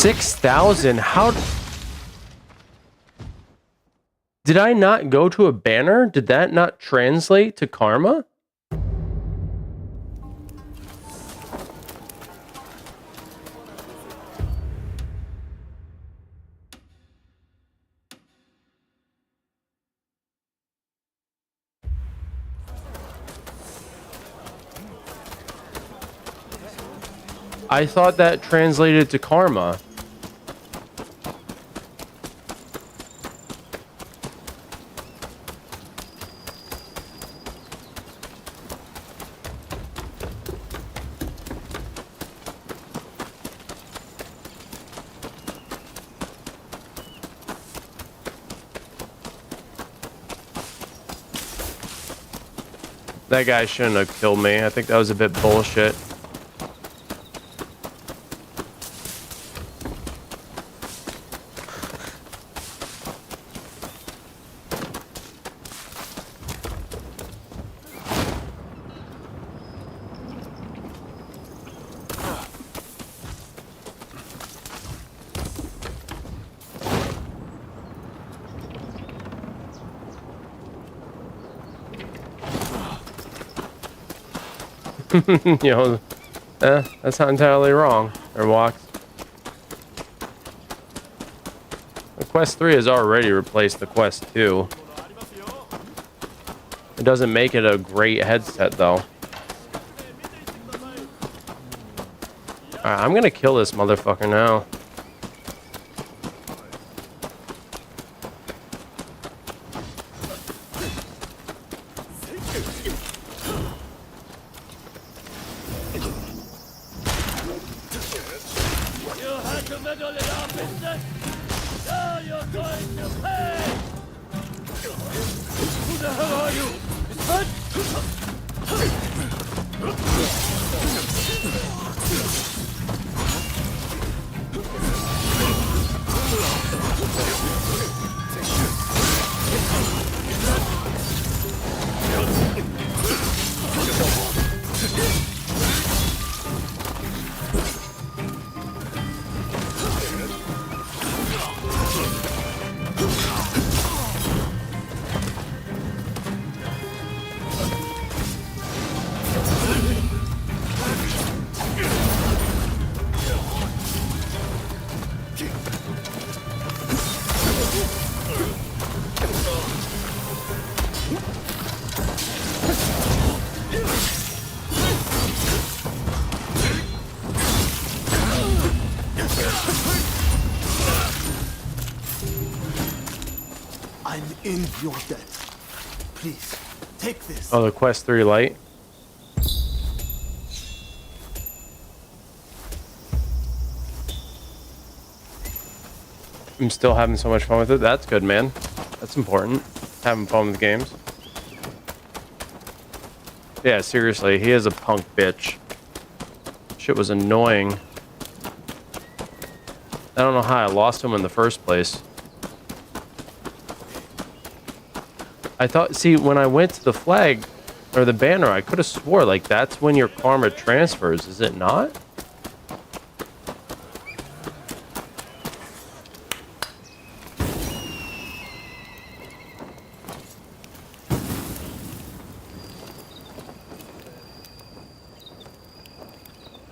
S1: 6,000? How did I not go to a banner? Did that not translate to karma? I thought that translated to karma. That guy shouldn't have killed me. I think that was a bit bullshit. You know, that's not entirely wrong. Or walks. The Quest 3 has already replaced the Quest 2. It doesn't make it a great headset, though. Alright, I'm gonna kill this motherfucker now.
S12: In your debt. Please, take this.
S1: Oh, the Quest 3 Lite. I'm still having so much fun with it. That's good, man. That's important. Having fun with games. Yeah, seriously, he is a punk bitch. Shit was annoying. I don't know how I lost him in the first place. I thought, see, when I went to the flag, or the banner, I could have swore, like, that's when your karma transfers, is it not?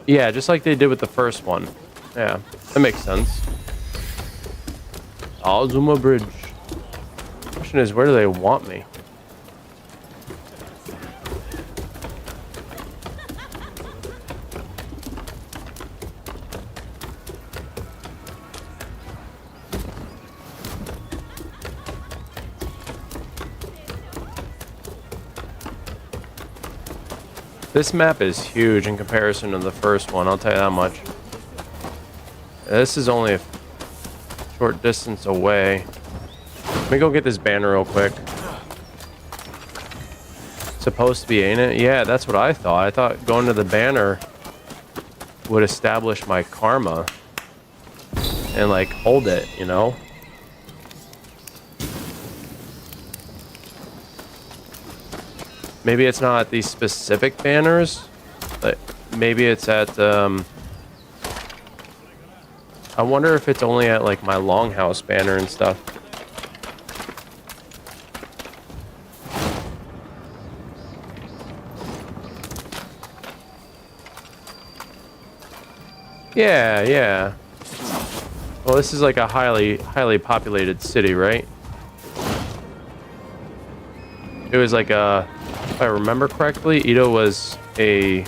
S1: Yeah, just like they did with the first one. Yeah, that makes sense. Azuma Bridge. Question is, where do they want me? This map is huge in comparison to the first one, I'll tell you that much. This is only a short distance away. Let me go get this banner real quick. Supposed to be, ain't it? Yeah, that's what I thought. I thought going to the banner would establish my karma and like hold it, you know? Maybe it's not at these specific banners, but maybe it's at, I wonder if it's only at like my longhouse banner and stuff. Yeah, yeah. Well, this is like a highly populated city, right? It was like a, if I remember correctly, Ito was a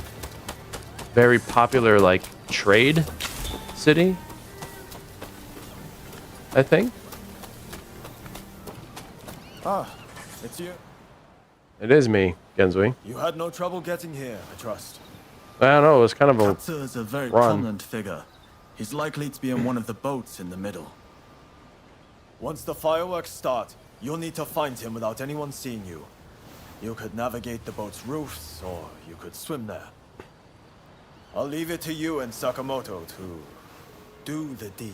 S1: very popular like trade city, I think.
S5: Ah, it's you.
S1: It is me, Genzui.
S5: You had no trouble getting here, I trust.
S1: I don't know, it was kind of a
S13: Katsu is a very
S1: run.
S13: prominent figure. He's likely to be in one of the boats in the middle.
S5: Once the fireworks start, you'll need to find him without anyone seeing you. You could navigate the boat's roofs, or you could swim there. I'll leave it to you and Sakamoto to do the deed.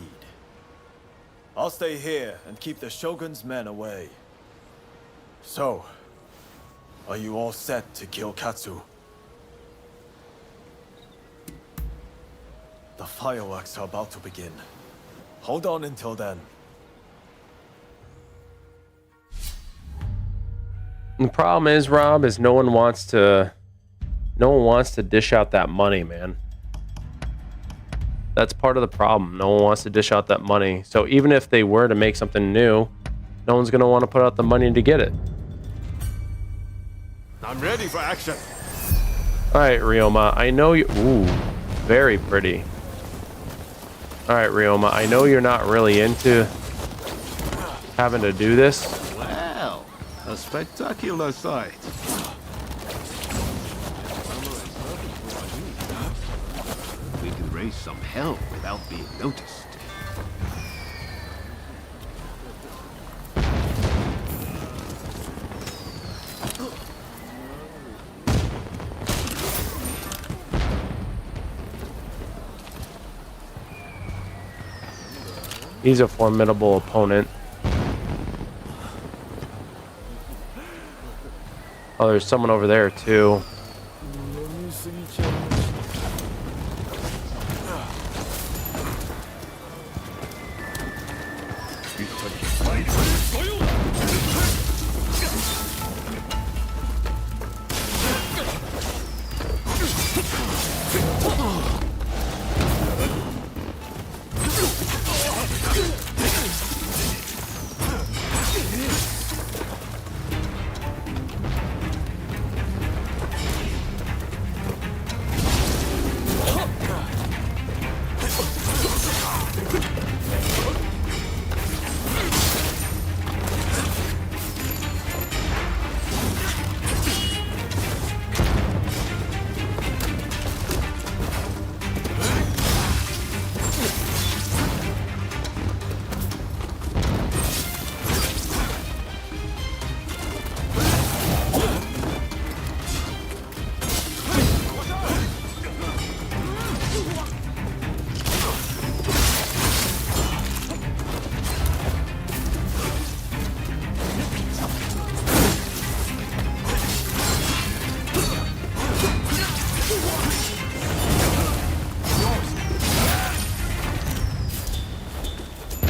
S5: I'll stay here and keep the Shogun's men away. So, are you all set to kill Katsu? The fireworks are about to begin. Hold on until then.
S1: The problem is, Rob, is no one wants to dish out that money, man. That's part of the problem. No one wants to dish out that money. So even if they were to make something new, no one's gonna want to put out the money to get it.
S2: I'm ready for action.
S1: All right, Ryoma, I know you. Ooh, very pretty. All right, Ryoma, I know you're not really into having to do this.
S2: Well, a spectacular sight. We can raise some hell without being noticed.
S1: He's a formidable opponent. Oh, there's someone over there too.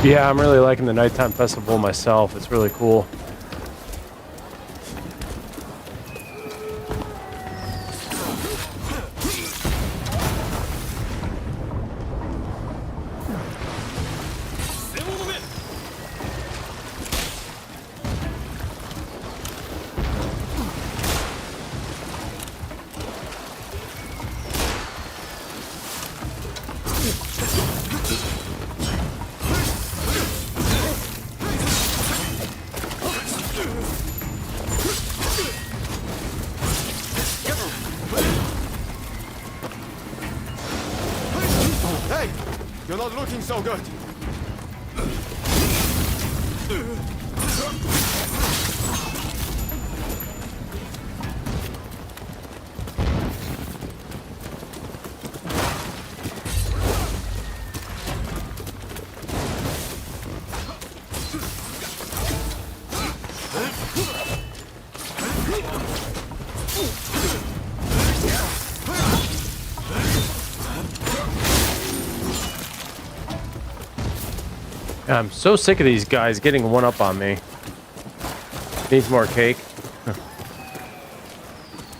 S1: Yeah, I'm really liking the nighttime festival myself. It's really cool.
S2: You're not looking so good.
S1: I'm so sick of these guys getting one up on me. Needs more cake.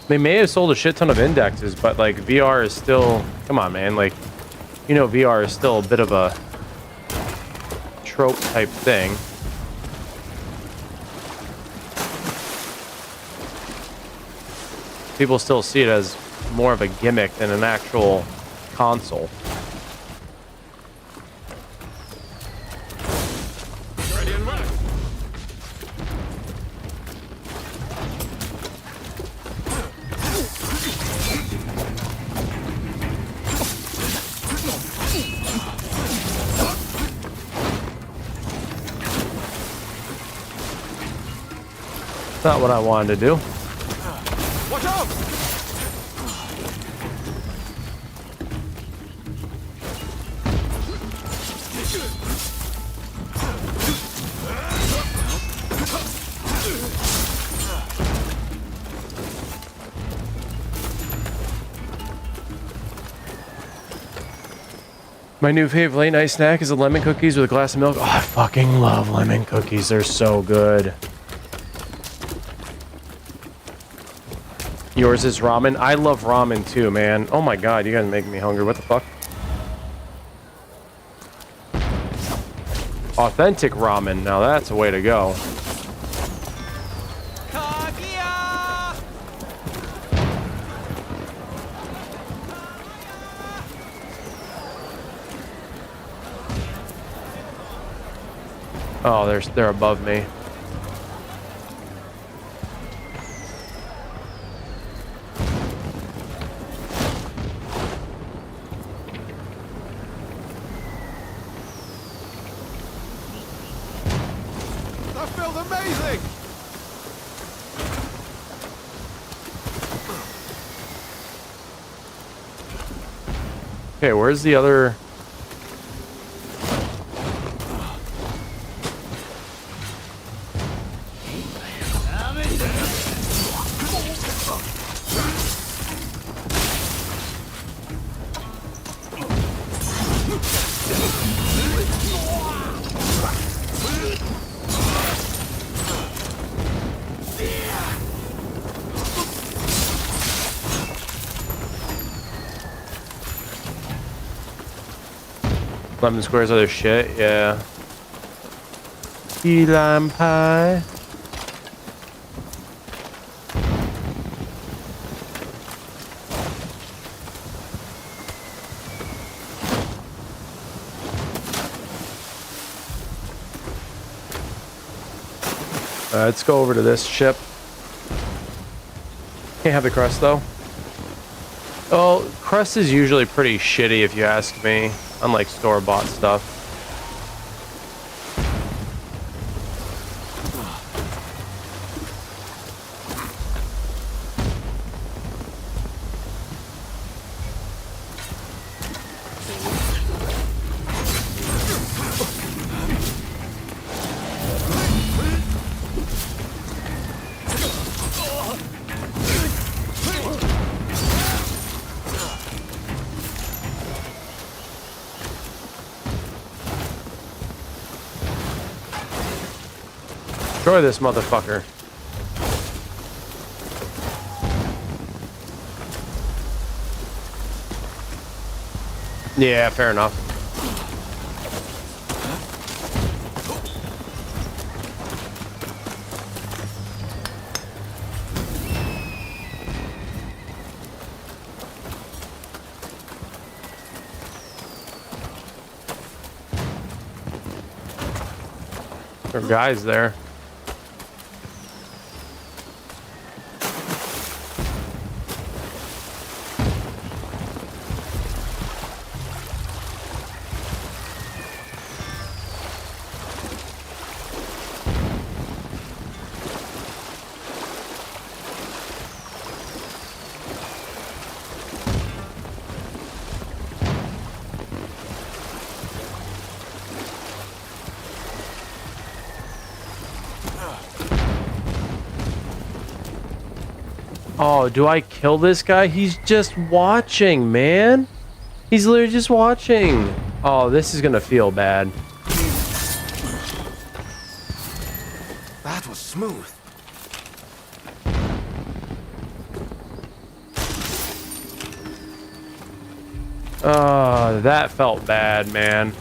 S1: They may have sold a shit ton of indexes, but like VR is still, come on man, like, you know, VR is still a bit of a trope type thing. People still see it as more of a gimmick than an actual console.
S2: Ready and ready.
S1: Not what I wanted to do.
S2: Watch out!
S1: My new favorite late night snack is the lemon cookies with a glass of milk. Oh, I fucking love lemon cookies. They're so good. Yours is ramen. I love ramen too, man. Oh my god, you guys make me hungry. What the fuck? Authentic ramen. Now that's a way to go. Oh, they're above me.
S2: That feels amazing!
S1: Okay, where's the other? Lemon squares other shit, yeah. Key lime pie. Let's go over to this ship. Can't have the crust though. Oh, crust is usually pretty shitty if you ask me, unlike store-bought stuff. Destroy this motherfucker. Yeah, fair enough. There are guys there. Oh, do I kill this guy? He's just watching, man. He's literally just watching. Oh, this is gonna feel bad.
S11: That was smooth.
S1: That felt bad, man.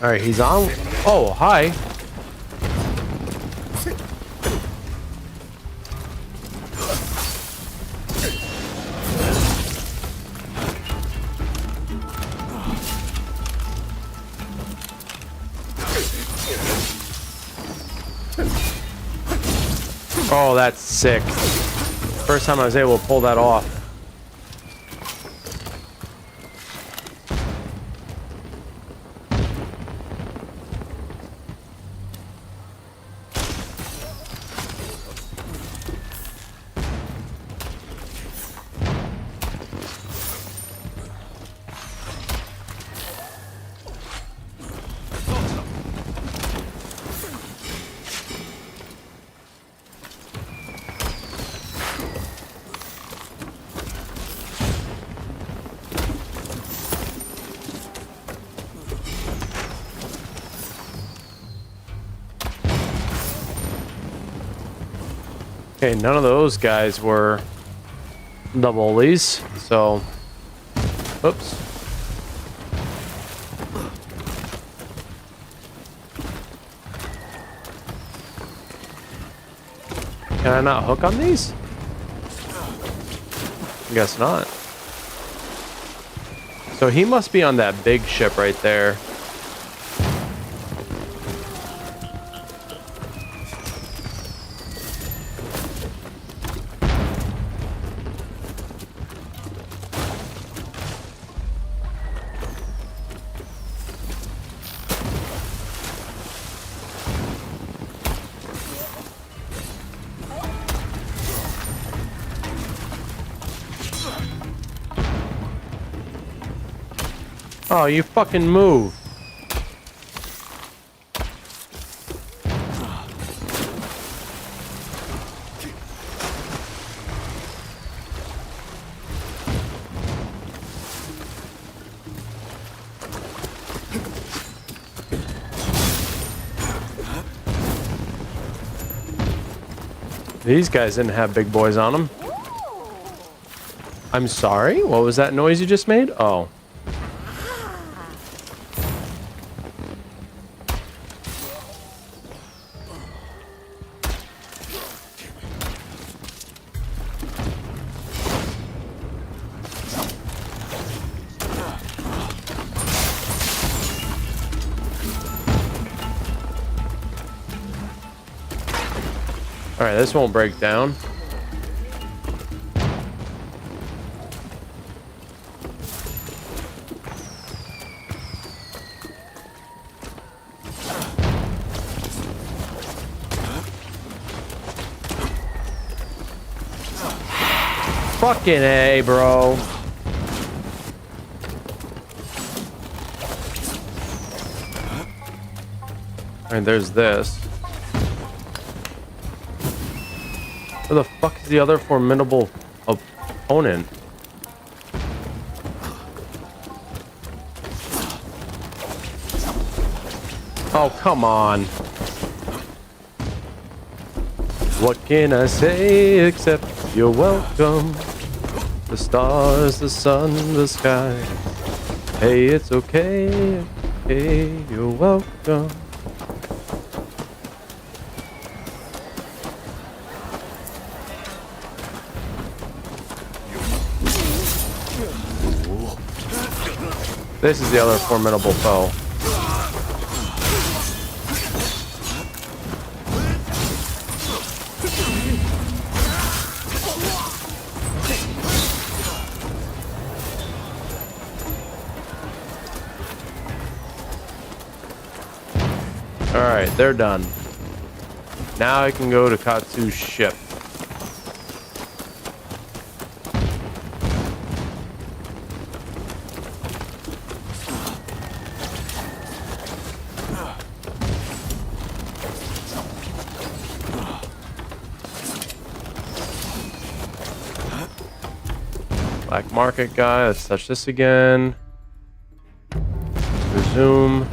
S1: All right, he's on. Oh, hi. Oh, that's sick. First time I was able to pull that off. Okay, none of those guys were the bullies, so... Oops. Can I not hook on these? Guess not. So he must be on that big ship right there. Oh, you fucking move. These guys didn't have big boys on them. I'm sorry? What was that noise you just made? Oh. Alright, this won't break down. Fucking A, bro. And there's this. Where the fuck is the other formidable opponent? Oh, come on. What can I say except you're welcome? The stars, the sun, the sky. Hey, it's okay. Hey, you're welcome. This is the other formidable foe. Alright, they're done. Now I can go to Katsu's ship. Black market guy. Let's touch this again. Resume.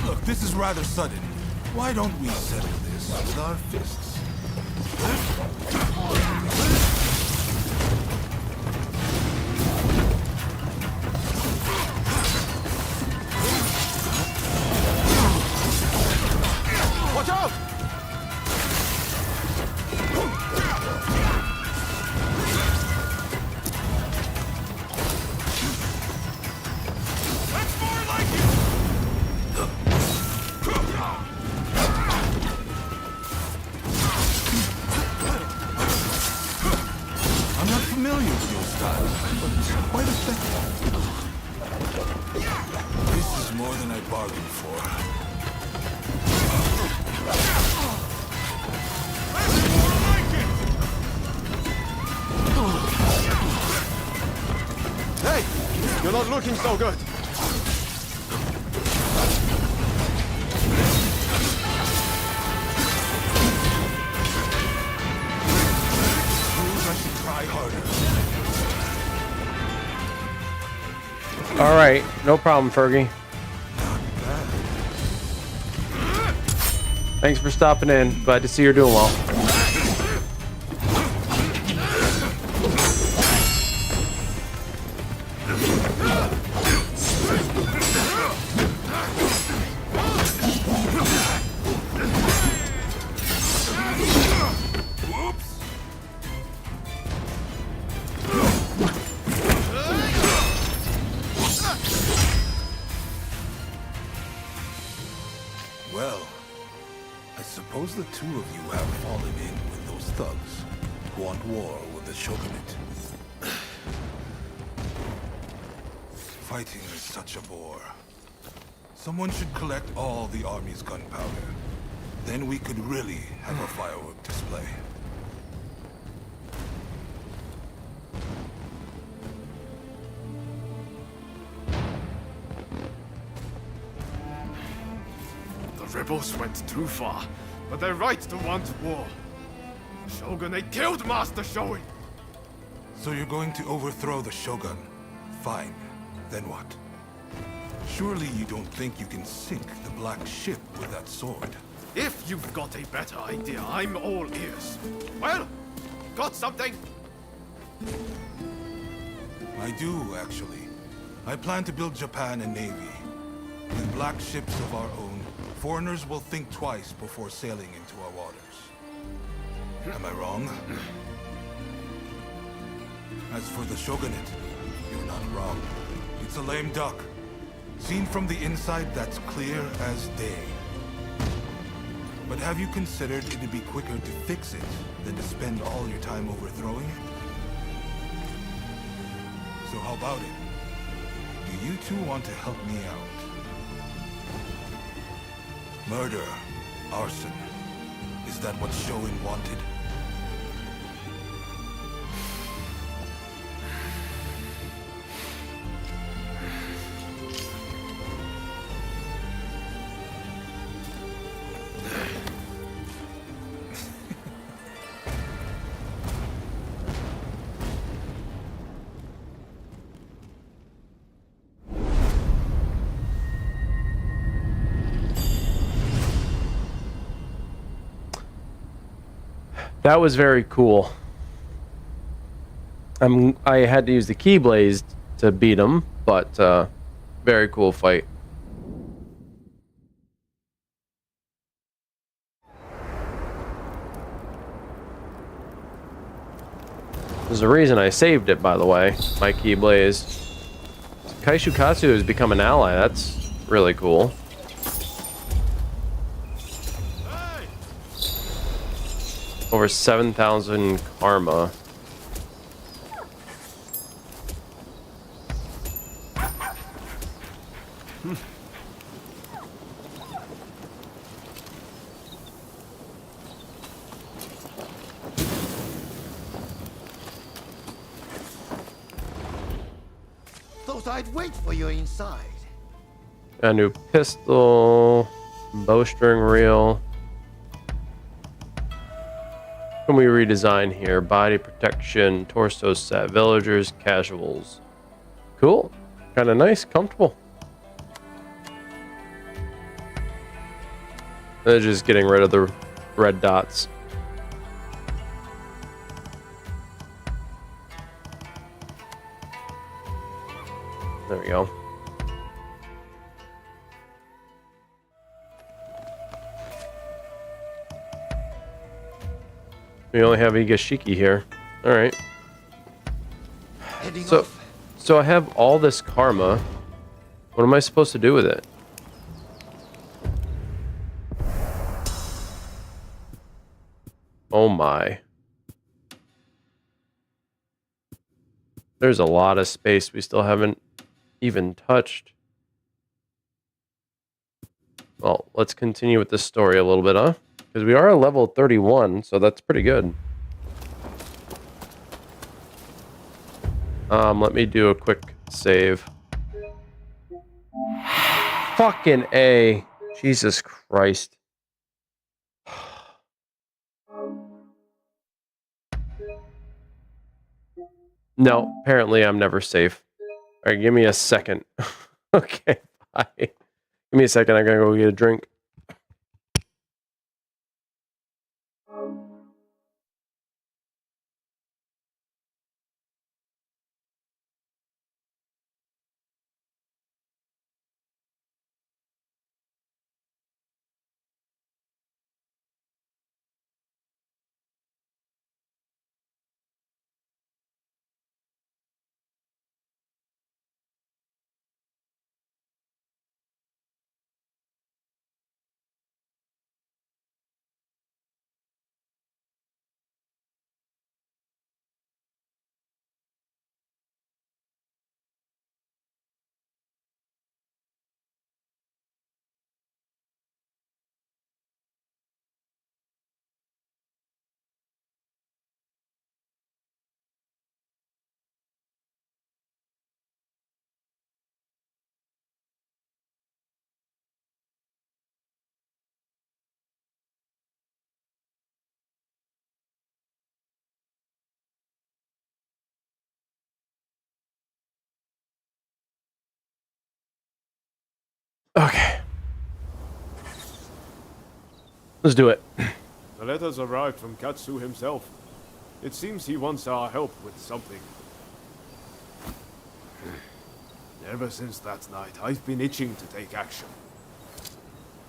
S14: Look, this is rather sudden. Why don't we settle this with our fists?
S11: Watch out!
S14: That's more like it! I'm not familiar with your style, but it's quite effective. This is more than I bargained for.
S11: Hey! You're not looking so good.
S14: Suppose I should try harder.
S1: All right, no problem, Fergie. Thanks for stopping in. Glad to see you're doing well.
S14: Well, I suppose the two of you have fallen in with those thugs who want war with the shogunate. Fighting is such a bore. Someone should collect all the army's gunpowder. Then we could really have a firework display.
S2: The rebels went too far, but they're right to want war. The shogunate killed Master Shoin.
S14: So you're going to overthrow the shogun? Fine. Then what? Surely you don't think you can sink the black ship with that sword?
S2: If you've got a better idea, I'm all ears. Well, got something?
S14: I do, actually. I plan to build Japan a navy. With black ships of our own, foreigners will think twice before sailing into our waters. Am I wrong? As for the shogunate, you're not wrong. It's a lame duck. Seen from the inside, that's clear as day. But have you considered it'd be quicker to fix it than to spend all your time overthrowing it? So how about it? Do you two want to help me out? Murder, arson. Is that what Shoin wanted?
S1: That was very cool. I had to use the Keyblade to beat him, but very cool fight. There's a reason I saved it, by the way. My Keyblade. Kaishukatsu has become an ally. That's really cool. Over 7,000 karma.
S3: Thought I'd wait for you inside.
S1: A new pistol, bowstring reel. Can we redesign here? Body protection, torso set, villagers, casuals. Cool. Kind of nice, comfortable. They're just getting rid of the red dots. There we go. We only have Igashiki here. All right. So I have all this karma. What am I supposed to do with it? Oh my. There's a lot of space we still haven't even touched. Well, let's continue with this story a little bit, huh? Because we are at level 31, so that's pretty good. Let me do a quick save. Fucking A. Jesus Christ. No, apparently I'm never safe. Alright, give me a second. Okay, bye. Give me a second, I gotta go get a drink. Okay. Let's do it.
S2: The letters arrived from Katsu himself. It seems he wants our help with something. Ever since that night, I've been itching to take action.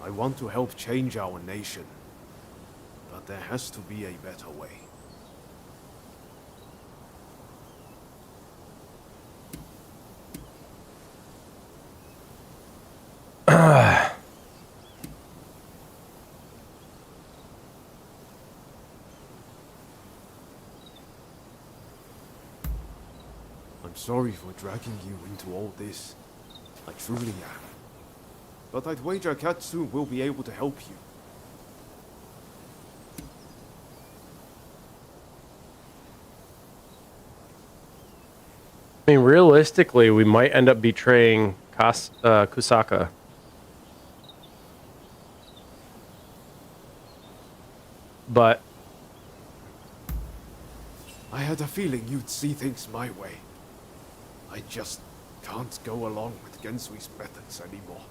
S2: I want to help change our nation. But there has to be a better way. I'm sorry for dragging you into all this. I truly am. But I'd wager Katsu will be able to help you.
S1: I mean, realistically, we might end up betraying Kusaka. But
S2: I had a feeling you'd see things my way. I just can't go along with Gensui's methods anymore.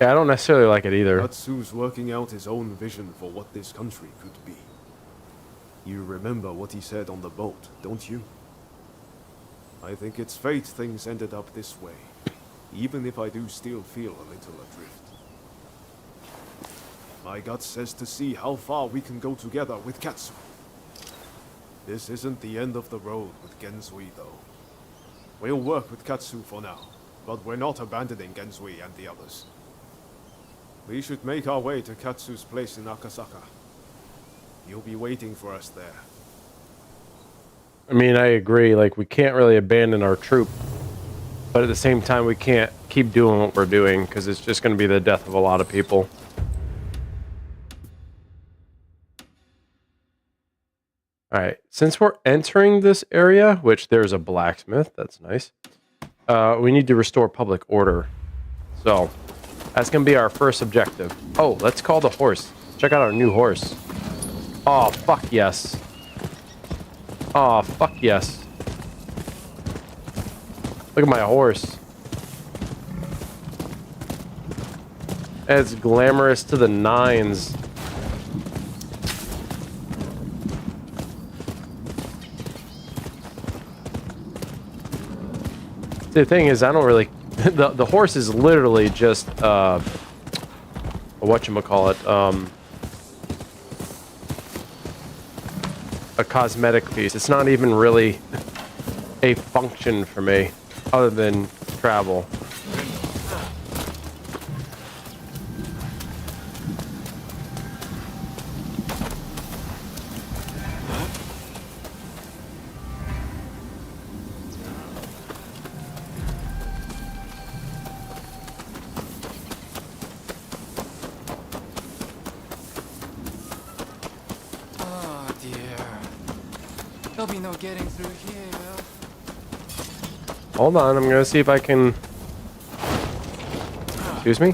S1: yeah, I don't necessarily like it either.
S2: Katsu's working out his own vision for what this country could be. You remember what he said on the boat, don't you? I think it's fate things ended up this way, even if I do still feel a little adrift. My gut says to see how far we can go together with Katsu. This isn't the end of the road with Gensui, though. We'll work with Katsu for now, but we're not abandoning Gensui and the others. We should make our way to Katsu's place in Akasaka. You'll be waiting for us there.
S1: I mean, I agree. Like, we can't really abandon our troop. But at the same time, we can't keep doing what we're doing, because it's just going to be the death of a lot of people. Alright, since we're entering this area, which there's a blacksmith, that's nice. We need to restore public order. So, that's going to be our first objective. Oh, let's call the horse. Check out our new horse. Oh, fuck yes. Oh, fuck yes. Look at my horse. It's glamorous to the nines. The thing is, I don't really... the horse is literally just, whatchamacallit, a cosmetic piece. It's not even really a function for me, other than travel.
S15: There'll be no getting through here.
S1: Hold on, I'm gonna see if I can... Excuse me?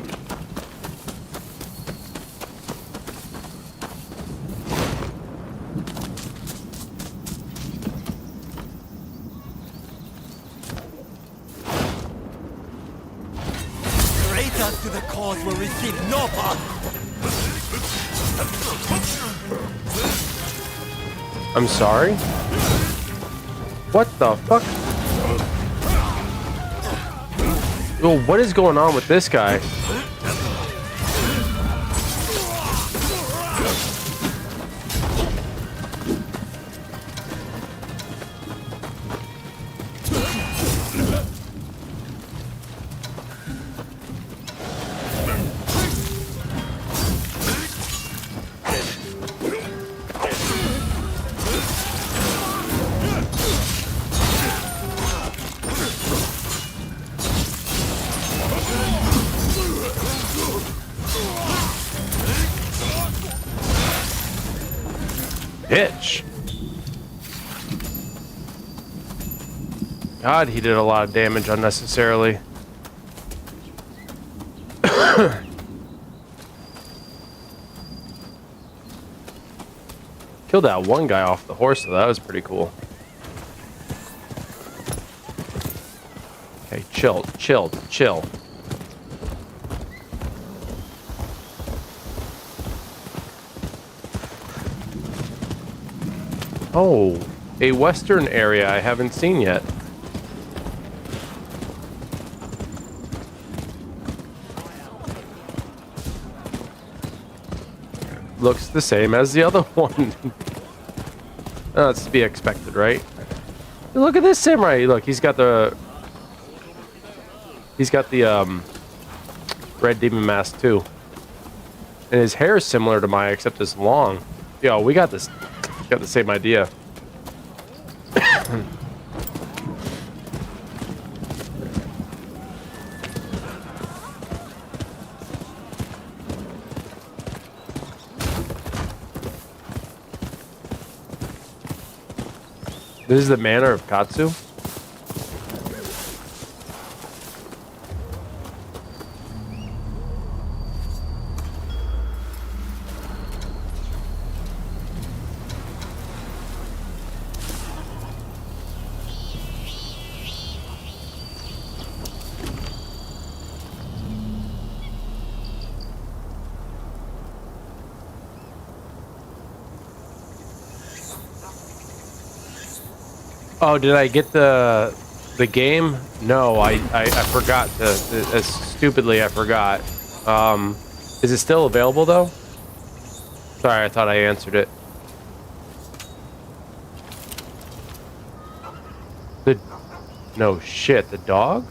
S3: Traitors to the cause will receive no part.
S1: I'm sorry? What the fuck? Yo, what is going on with this guy? Bitch. God, he did a lot of damage unnecessarily. Killed that one guy off the horse, so that was pretty cool. Okay, chill. Oh, a western area I haven't seen yet. Looks the same as the other one. That's to be expected, right? Look at this samurai. Look, he's got the red demon mask too. And his hair is similar to mine, except it's long. Yo, we got this. Got the same idea. This is the manor of Katsu. Oh, did I get the game? No, I forgot to. Stupidly, I forgot. Is it still available though? Sorry, I thought I answered it. No shit, the dog?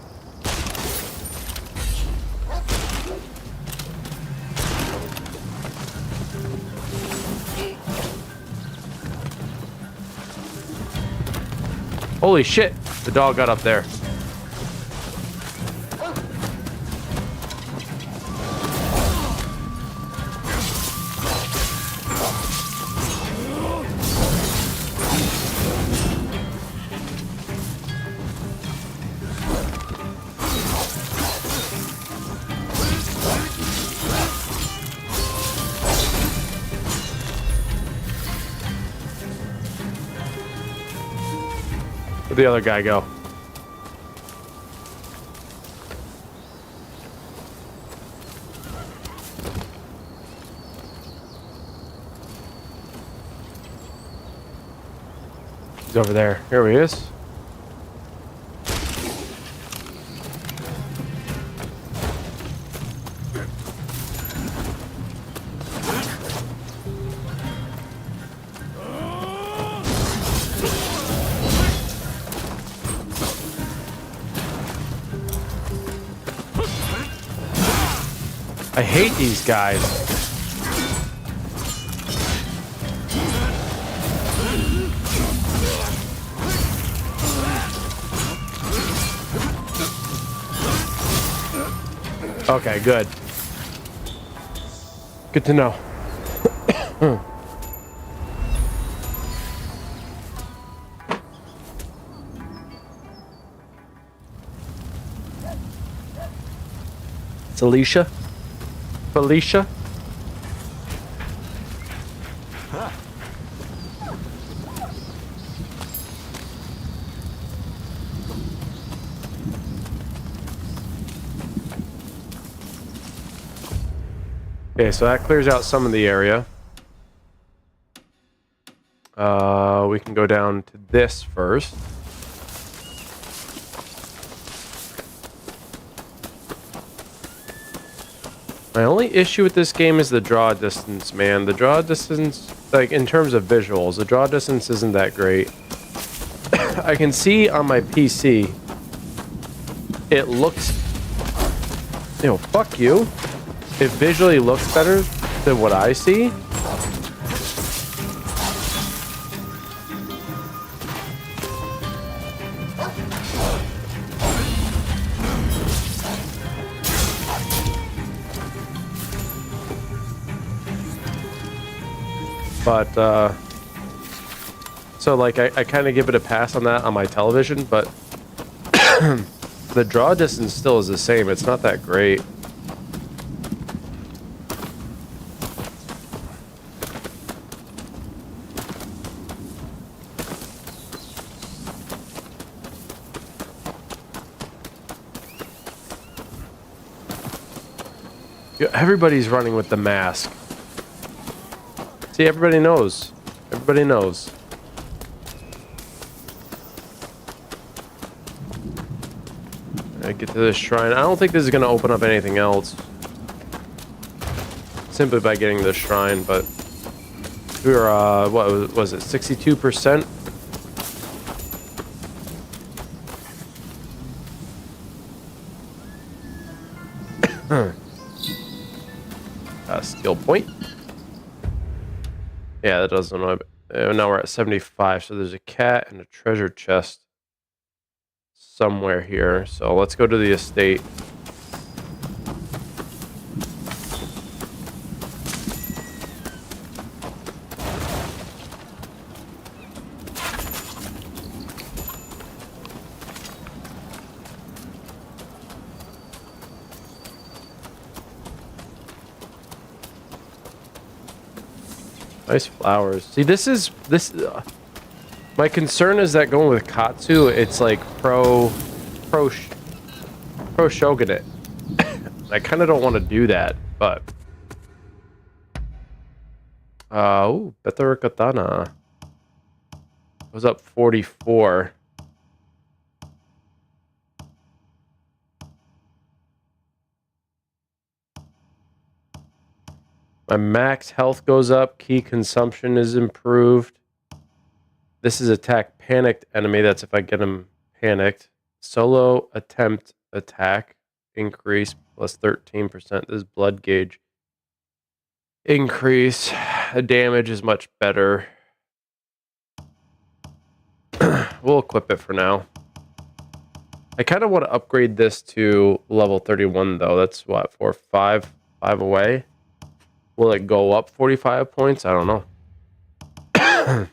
S1: Holy shit, the dog got up there. Where'd the other guy go? He's over there. Here he is. I hate these guys. Okay, good. Good to know. It's Alicia? Felicia? Okay, so that clears out some of the area. We can go down to this first. My only issue with this game is the draw distance, man. The draw distance, like in terms of visuals, the draw distance isn't that great. I can see on my PC, it looks... Yo, fuck you. It visually looks better than what I see. But, so like I kind of give it a pass on that on my television, but the draw distance still is the same. It's not that great. Everybody's running with the mask. See, everybody knows. Everybody knows. I get to this shrine. I don't think this is going to open up anything else. Simply by getting this shrine, but we were, what was it, 62%? Steel point. Yeah, that doesn't know. Now we're at 75, so there's a cat and a treasure chest somewhere here. So let's go to the estate. Nice flowers. See, this. My concern is that going with Katsu, it's like pro shogunate. I kind of don't want to do that, but oh, better katana was up 44. My max health goes up. Key consumption is improved. This is attack panicked enemy. That's if I get him panicked. Solo attempt attack increase plus 13%. This blood gauge increase. The damage is much better. We'll equip it for now. I kind of want to upgrade this to level 31 though. That's what, 5 away. Will it go up 45 points? I don't know.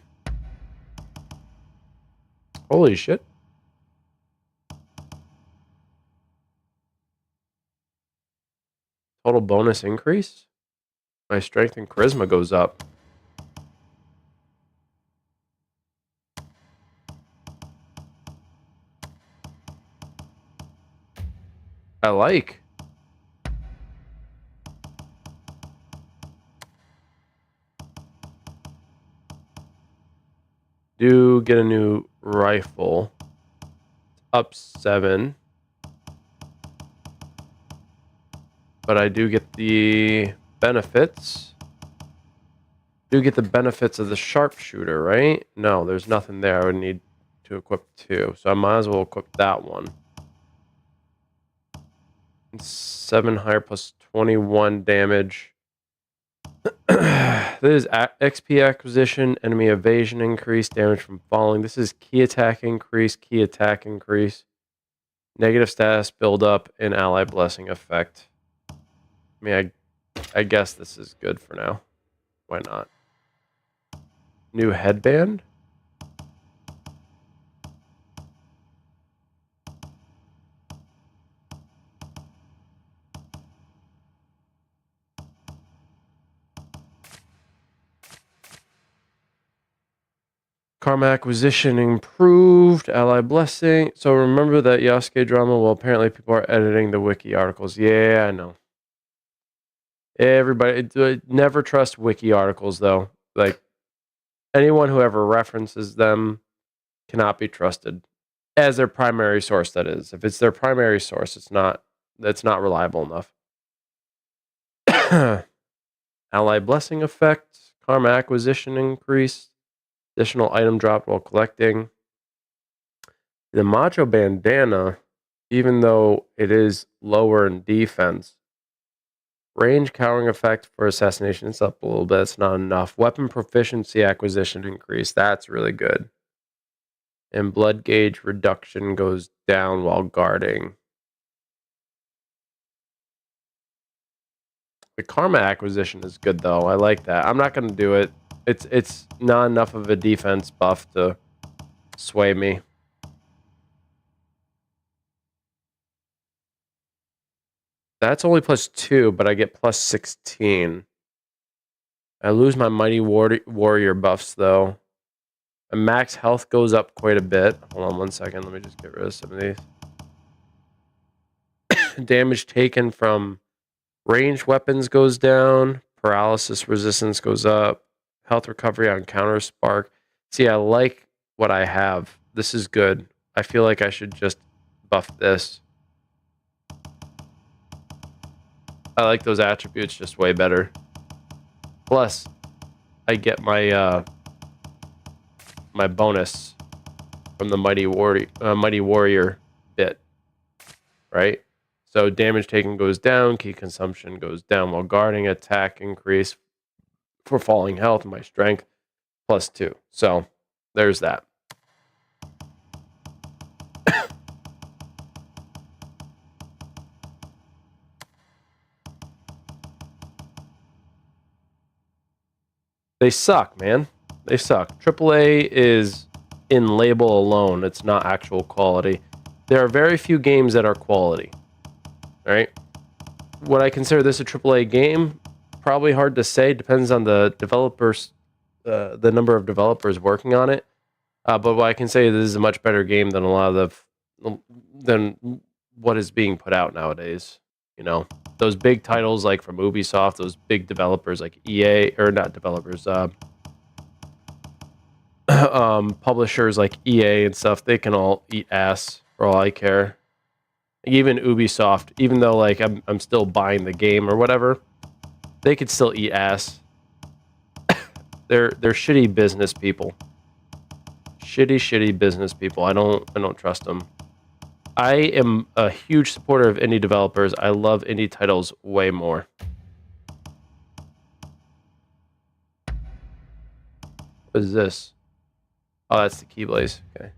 S1: Holy shit. Total bonus increase? My strength and charisma goes up. I like. Do get a new rifle. Up 7. But I do get the benefits. Do get the benefits of the sharpshooter, right? No, there's nothing there. I would need to equip 2. So I might as well equip that one. 7 higher plus 21 damage. This is XP acquisition, enemy evasion increase, damage from falling. This is key attack increase, negative status build up, and ally blessing effect. I mean, I guess this is good for now. Why not? New headband? Karma acquisition improved. Ally blessing. So remember that Yasuke drama? Well, apparently people are editing the wiki articles. Yeah, I know. Everybody, never trust wiki articles, though. Like, anyone who ever references them cannot be trusted as their primary source, that is. If it's their primary source, that's not reliable enough. Ally blessing effect. Karma acquisition increase. Additional item dropped while collecting. The Macho Bandana, even though it is lower in defense, range cowering effect for assassination is up a little bit. It's not enough. Weapon proficiency acquisition increase. That's really good. And blood gauge reduction goes down while guarding. The karma acquisition is good though. I like that. I'm not going to do it. It's not enough of a defense buff to sway me. That's only plus 2, but I get plus 16. I lose my mighty warrior buffs though. And max health goes up quite a bit. Hold on 1 second. Let me just get rid of some of these. Damage taken from ranged weapons goes down. Paralysis resistance goes up. Health recovery on counter spark. See, I like what I have. This is good. I feel like I should just buff this. I like those attributes just way better. Plus, I get my my bonus from the mighty warrior bit, right? So damage taken goes down, key consumption goes down while guarding, attack increase for falling health, my strength plus 2. So there's that. They suck, man. They suck. AAA is in label alone. It's not actual quality. There are very few games that are quality. All right. Would I consider this a AAA game? Probably hard to say. Depends on the developers, the number of developers working on it. But what I can say, this is a much better game than a lot of than what is being put out nowadays. You know, those big titles like from Ubisoft, those big developers like EA, or not developers, publishers like EA and stuff, they can all eat ass for all I care. Even Ubisoft, even though like I'm still buying the game or whatever, they could still eat ass. They're shitty business people. Shitty business people. I don't trust them. I am a huge supporter of indie developers. I love indie titles way more. What is this? Oh, that's the Keyblaze. Okay.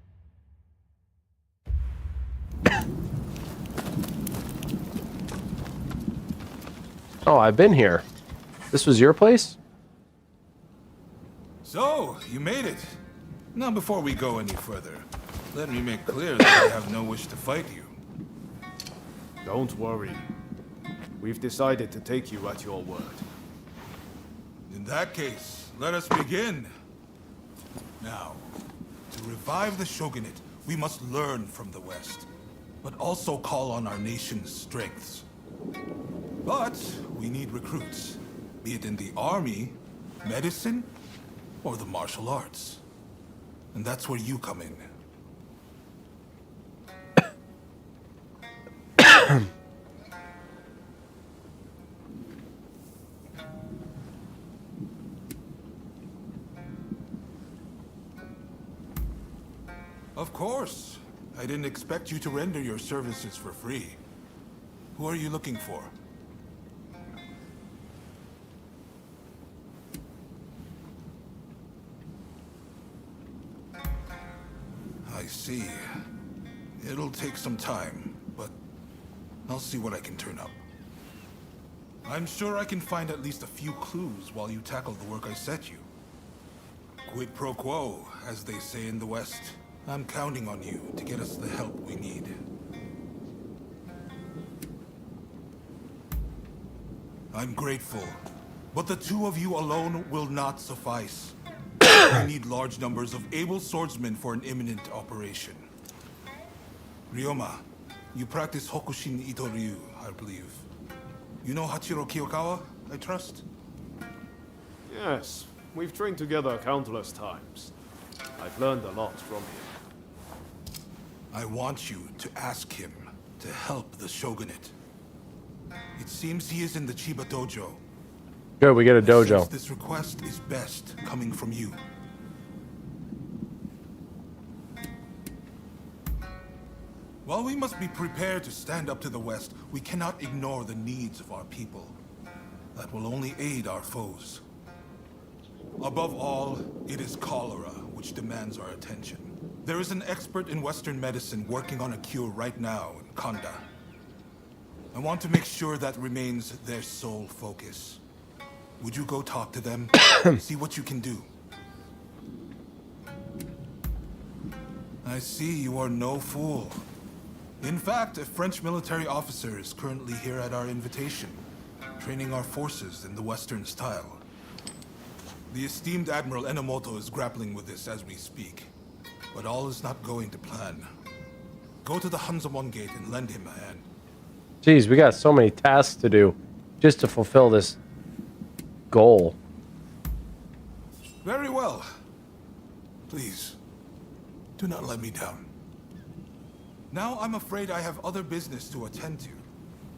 S1: Oh, I've been here. This was your place?
S14: So, you made it. Now, before we go any further, let me make clear that I have no wish to fight you.
S2: Don't worry. We've decided to take you at your word.
S14: In that case, let us begin. Now, to revive the shogunate, we must learn from the West. but also call on our nation's strengths. But we need recruits, be it in the army, medicine, or the martial arts. And that's where you come in. Of course. I didn't expect you to render your services for free. Who are you looking for? I see. It'll take some time, but I'll see what I can turn up. I'm sure I can find at least a few clues while you tackle the work I set you. Quid pro quo, as they say in the West. I'm counting on you to get us the help we need. I'm grateful, but the two of you alone will not suffice. We need large numbers of able swordsmen for an imminent operation. Ryoma, you practice Hokushin Ito-ryu, I believe. You know Hachiro Kiyokawa, I trust?
S2: Yes, we've trained together countless times. I've learned a lot from him.
S14: I want you to ask him to help the shogunate. It seems he is in the Chiba dojo.
S1: Good, we get a dojo.
S14: This request is best coming from you. While we must be prepared to stand up to the West, we cannot ignore the needs of our people. That will only aid our foes. Above all, it is cholera which demands our attention. There is an expert in Western medicine working on a cure right now in Kanda. I want to make sure that remains their sole focus. Would you go talk to them? See what you can do. I see you are no fool. In fact, a French military officer is currently here at our invitation, training our forces in the Western style. The esteemed Admiral Enomoto is grappling with this as we speak, but all is not going to plan. Go to the Hanzamon Gate and lend him a hand.
S1: Jeez, we got so many tasks to do just to fulfill this goal.
S14: Very well. Please, do not let me down. Now I'm afraid I have other business to attend to.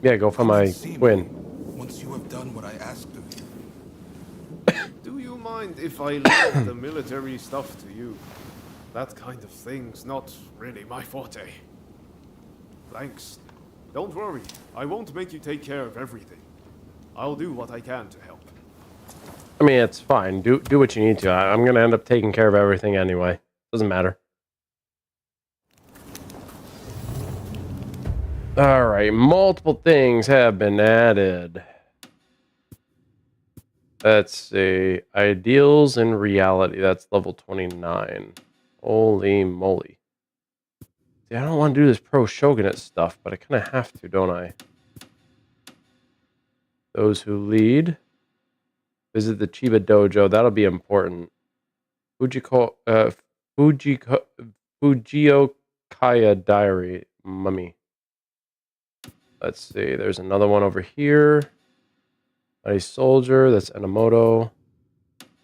S1: Yeah, go for my win.
S14: Once you have done what I asked of you.
S2: Do you mind if I leave the military stuff to you? That kind of thing's not really my forte. Thanks. Don't worry, I won't make you take care of everything. I'll do what I can to help.
S1: I mean, it's fine. Do what you need to. I'm gonna end up taking care of everything anyway. Doesn't matter. All right, multiple things have been added. Let's see. Ideals and reality. That's level 29. Holy moly. See, I don't want to do this pro shogunate stuff, but I kind of have to, don't I? Those who lead. Visit the Chiba dojo. That'll be important. Fujiyokaya Diary. Mummy. Let's see. There's another one over here. A soldier. That's Enomoto.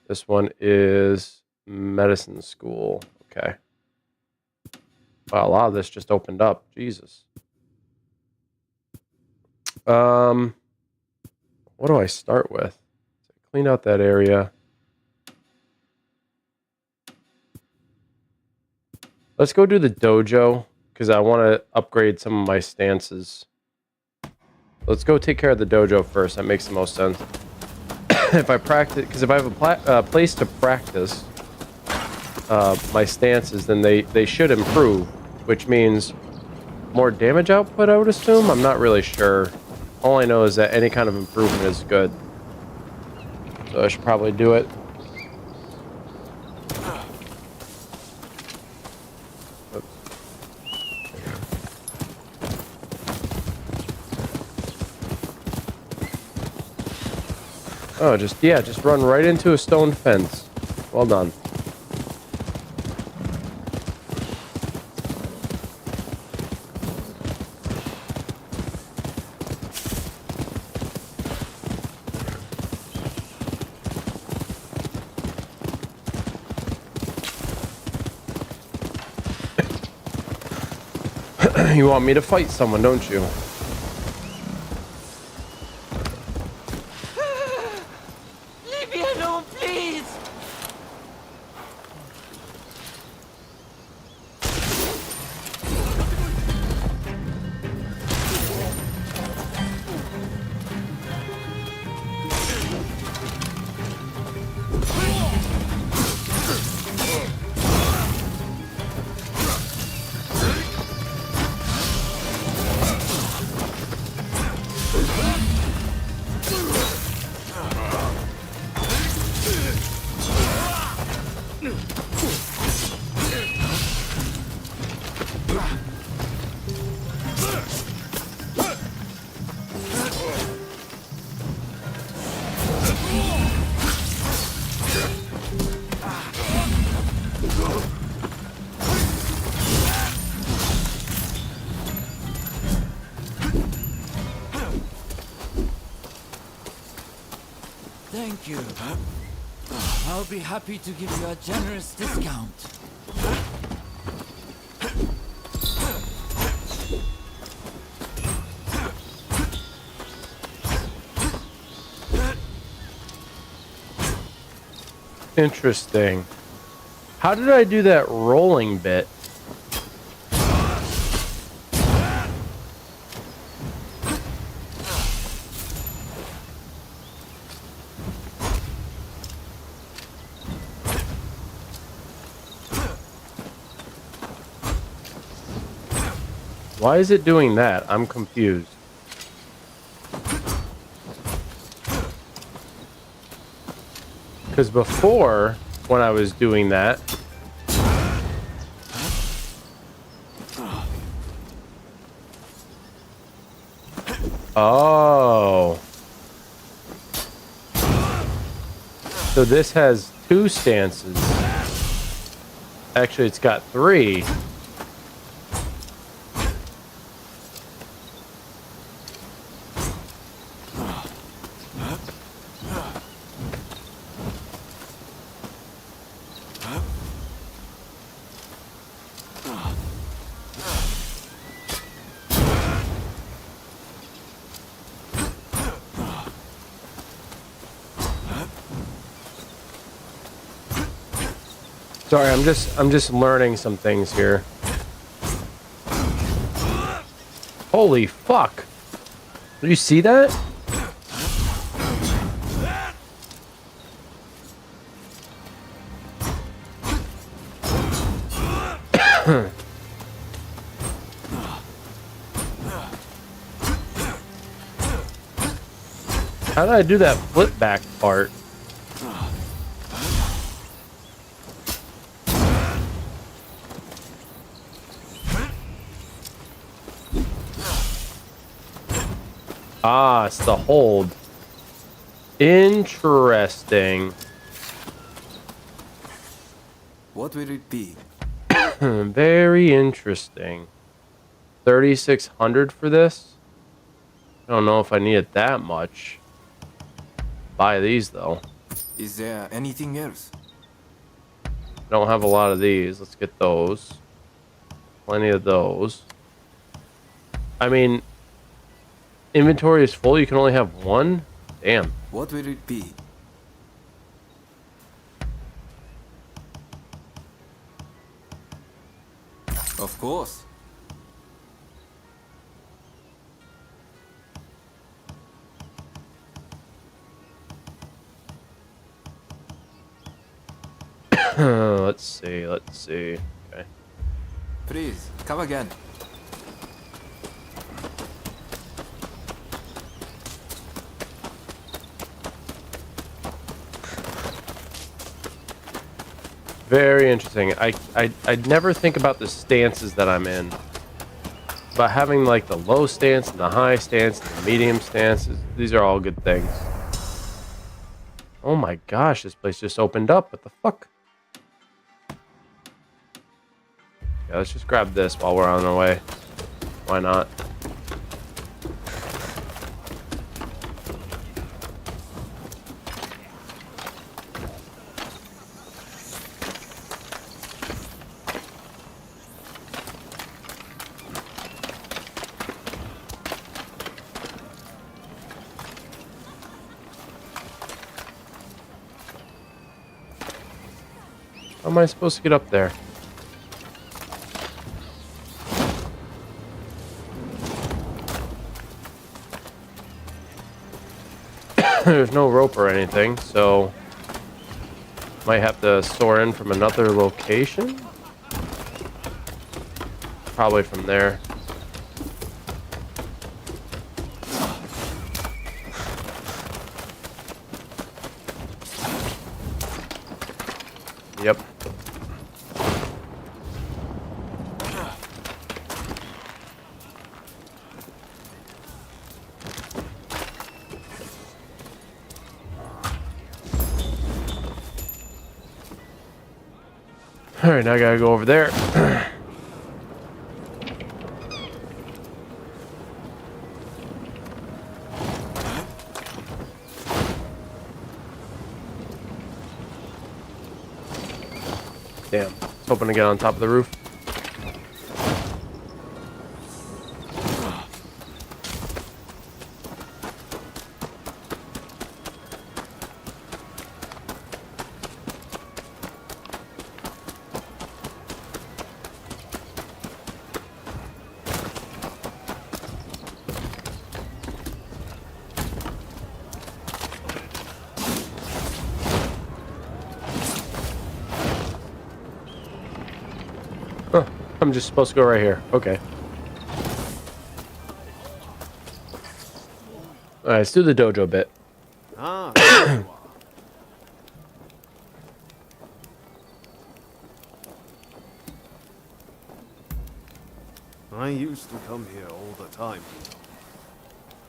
S1: This one is medicine school. Okay. Wow, a lot of this just opened up. Jesus. What do I start with? Clean out that area. Let's go do the dojo because I want to upgrade some of my stances. Let's go take care of the dojo first. That makes the most sense. If I practice, because if I have a place to practice my stances, then they should improve, which means more damage output, I would assume. I'm not really sure. All I know is that any kind of improvement is good. So I should probably do it. Oh, just run right into a stone fence. Well done. You want me to fight someone, don't you?
S6: Leave me alone, please! Thank you. I'll be happy to give you a generous discount.
S1: Interesting. How did I do that rolling bit? Why is it doing that? I'm confused. Because before, when I was doing that, oh. So this has 2 stances. Actually, it's got 3. Sorry, I'm just learning some things here. Holy fuck. Do you see that? How did I do that flip back part? Ah, it's the hold. Interesting.
S3: What will it be?
S1: Very interesting. 3,600 for this? I don't know if I need it that much. Buy these though.
S3: Is there anything else?
S1: I don't have a lot of these. Let's get those. Plenty of those. I mean, inventory is full. You can only have one? Damn.
S3: What will it be? Of course.
S1: Let's see. Let's see. Okay.
S3: Please, come again.
S1: Very interesting. I'd never think about the stances that I'm in. But having like the low stance and the high stance and the medium stance, these are all good things. Oh my gosh, this place just opened up. What the fuck? Yeah, let's just grab this while we're on our way. Why not? How am I supposed to get up there? There's no rope or anything, so might have to soar in from another location. Probably from there. Yep. All right, now I gotta go over there. Damn, I was hoping to get on top of the roof. I'm just supposed to go right here. Okay. Alright, let's do the dojo bit.
S2: Ah, there you are. I used to come here all the time,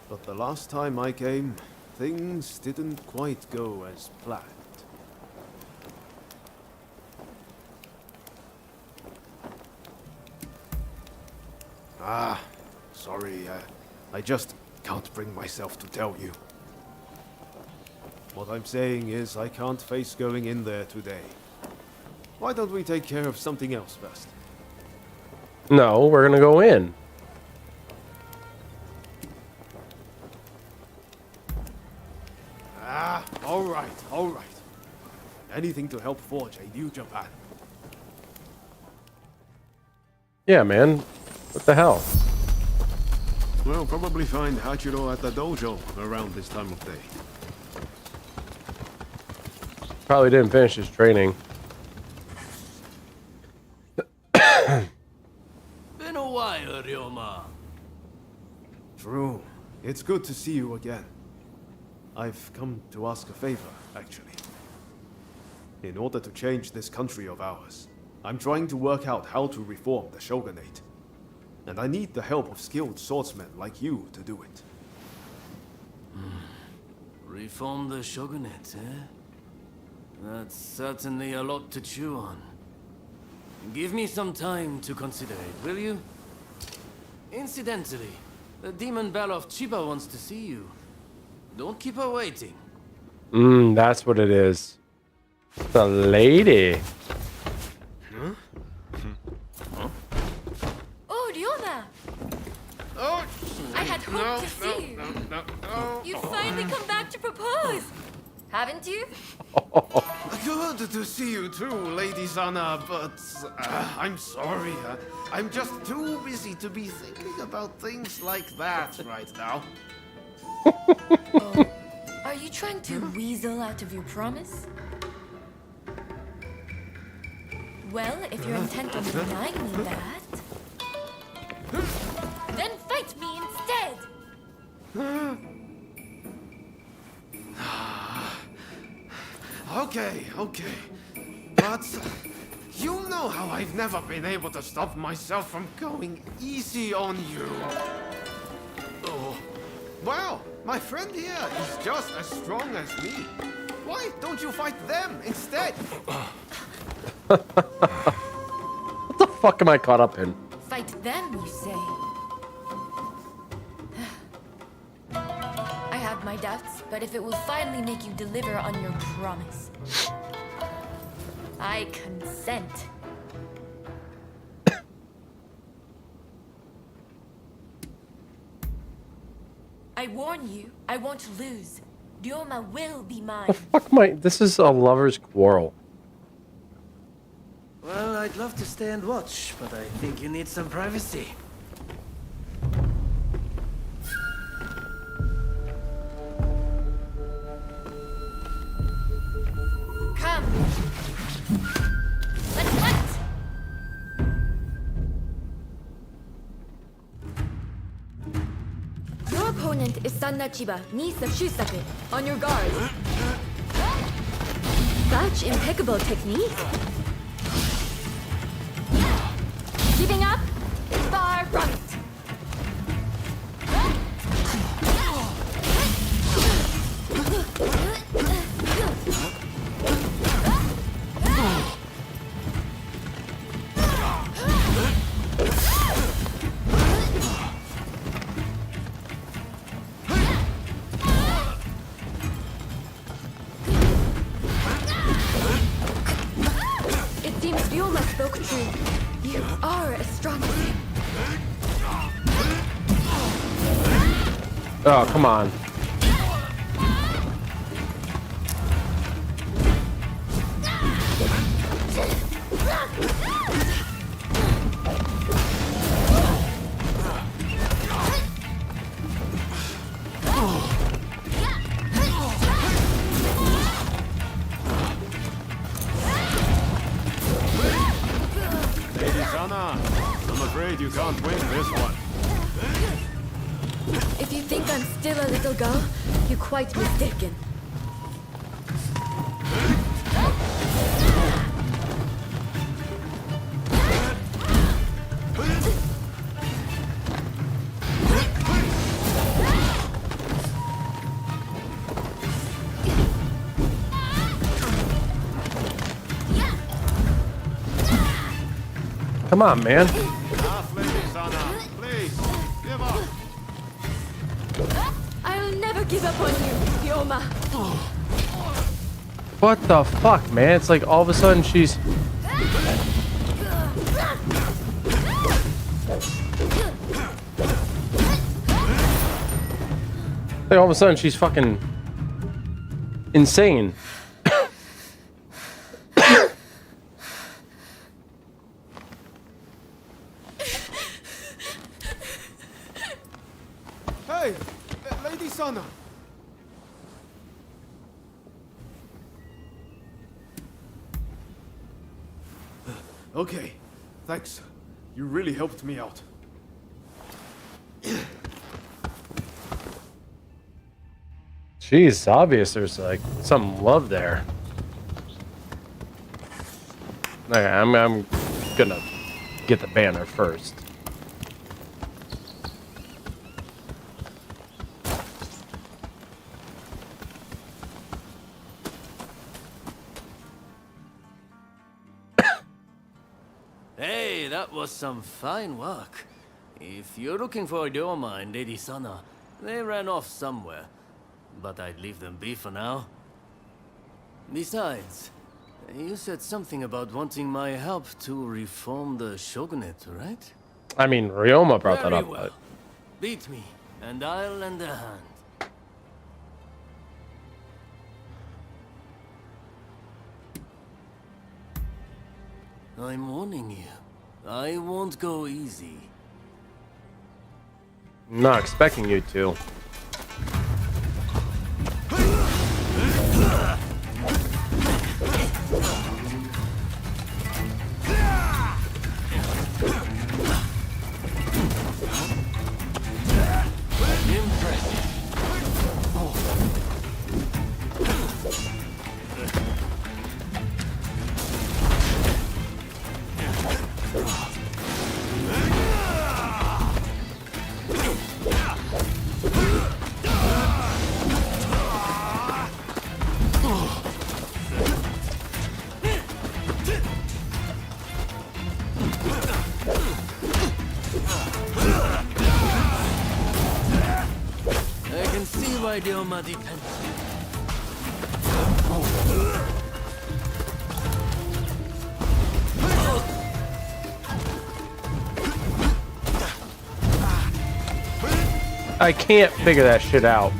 S2: but the last time I came, things didn't quite go as planned. Ah, sorry, I just can't bring myself to tell you. What I'm saying is I can't face going in there today. Why don't we take care of something else first?
S1: No, we're gonna go in.
S2: Ah, all right, all right. Anything to help forge a new Japan.
S1: Yeah, man. What the hell?
S2: We'll probably find Hachiro at the dojo around this time of day.
S1: Probably didn't finish his training.
S16: Been a while, Ryoma.
S2: True. It's good to see you again. I've come to ask a favor, actually. In order to change this country of ours, I'm trying to work out how to reform the shogunate. And I need the help of skilled swordsmen like you to do it.
S16: Reform the shogunate, eh? That's certainly a lot to chew on. Give me some time to consider it, will you? Incidentally, the demon belle of Chiba wants to see you. Don't keep her waiting.
S1: That's what it is. The lady.
S16: Huh?
S10: Oh, Ryoma!
S2: Oh,
S10: I had hoped to see you. You've finally come back to propose, haven't you?
S2: Good to see you too, Lady Sana, but I'm sorry. I'm just too busy to be thinking about things like that right now.
S10: Oh, are you trying to weasel out of your promise? Well, if you're intent on denying me that, then fight me instead!
S2: Okay. But you know how I've never been able to stop myself from going easy on you. Oh. Well, my friend here is just as strong as me. Why don't you fight them instead?
S1: What the fuck am I caught up in?
S10: Fight them, you say? I have my doubts, but if it will finally make you deliver on your promise, I consent. I warn you, I won't lose. Ryoma will be mine.
S1: The fuck am I? This is a lover's quarrel.
S16: I'd love to stay and watch, but I think you need some privacy.
S10: Come. Let's hunt. Your opponent is Sannachiba, niece of Shusaku. On your guard. Such impeccable technique. Keeping up? Far right. It seems Ryoma spoke true. You are as strong as him.
S1: Oh, come on.
S2: Lady Sana, I'm afraid you can't win this one.
S10: If you think I'm still a little girl, you're quite mistaken.
S1: Come on, man.
S2: Enough, Lady Sana. Please, give up.
S10: I'll never give up on you, Ryoma.
S1: What the fuck, man? It's like all of a sudden she's... Like all of a sudden she's fucking insane.
S2: Hey, Lady Sana. Okay, thanks. You really helped me out.
S1: Jeez, obvious there's like some love there. Okay, I'm gonna get the banner first.
S16: Hey, that was some fine work. If you're looking for Ryoma and Lady Sana, they ran off somewhere. But I'd leave them be for now. Besides, you said something about wanting my help to reform the shogunate, right?
S1: I mean, Ryoma brought that
S16: Very
S1: up.
S16: well. Beat me, and I'll lend a hand. I'm warning you. I won't go easy.
S1: I'm not expecting you to.
S16: Ryoma depends.
S1: I can't figure that shit out.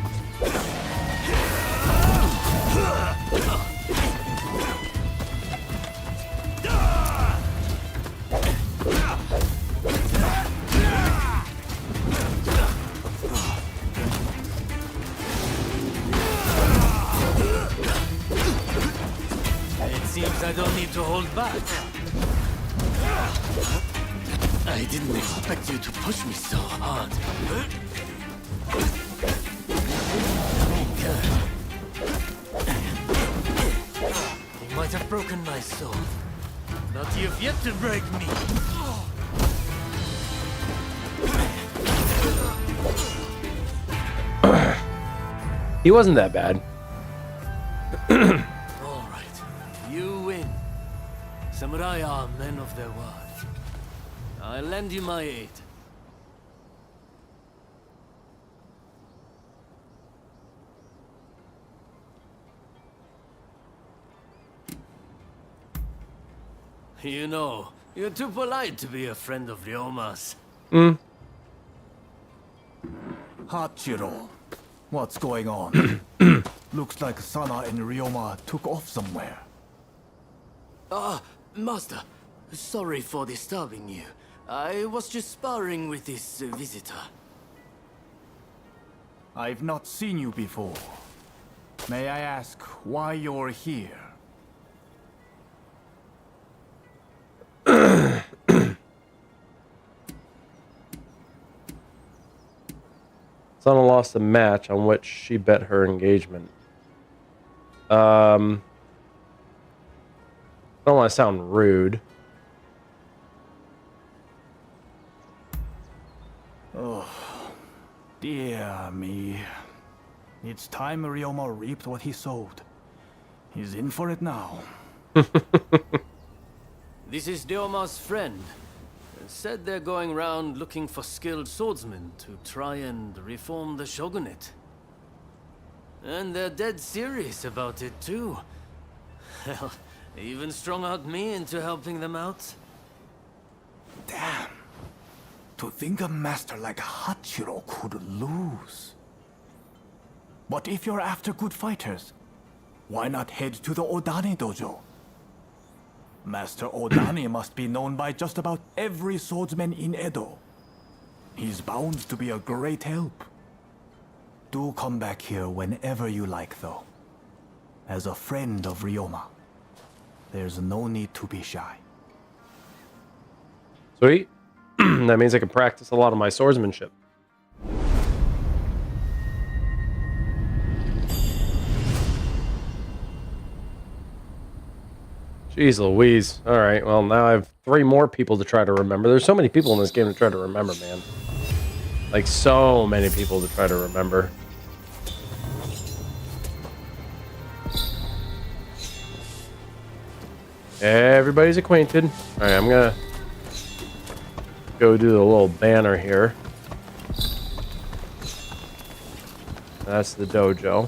S16: don't need to hold back. I didn't expect you to push me so hard. You might have broken my soul, but you've yet to break me.
S1: He wasn't that bad.
S16: All right, you win. Samurai are men of their word. I'll lend you my aid. You know, you're too polite to be a friend of Ryoma's.
S12: Hachiro, what's going on? Looks like Sana and Ryoma took off somewhere.
S16: Master, sorry for disturbing you. I was just sparring with this visitor.
S12: I've not seen you before. May I ask why you're here?
S1: Sana lost a match on which she bet her engagement. I don't want to sound rude.
S12: Oh, dear me. It's time Ryoma reaped what he sowed. He's in for it now.
S16: This is Ryoma's friend. Said they're going around looking for skilled swordsmen to try and reform the shogunate. And they're dead serious about it too. Hell, they even strung out me into helping them out.
S12: Damn. To think a master like Hachiro could lose. But if you're after good fighters, why not head to the Odani dojo? Master Odani must be known by just about every swordsman in Edo. He's bound to be a great help. Do come back here whenever you like, though. As a friend of Ryoma, there's no need to be shy.
S1: Sweet. That means I can practice a lot of my swordsmanship. Jeez Louise. Alright, well now I have 3 more people to try to remember. There's so many people in this game to try to remember, man. Like, so many people to try to remember. Everybody's acquainted. Alright, I'm gonna go do the little banner here. That's the dojo.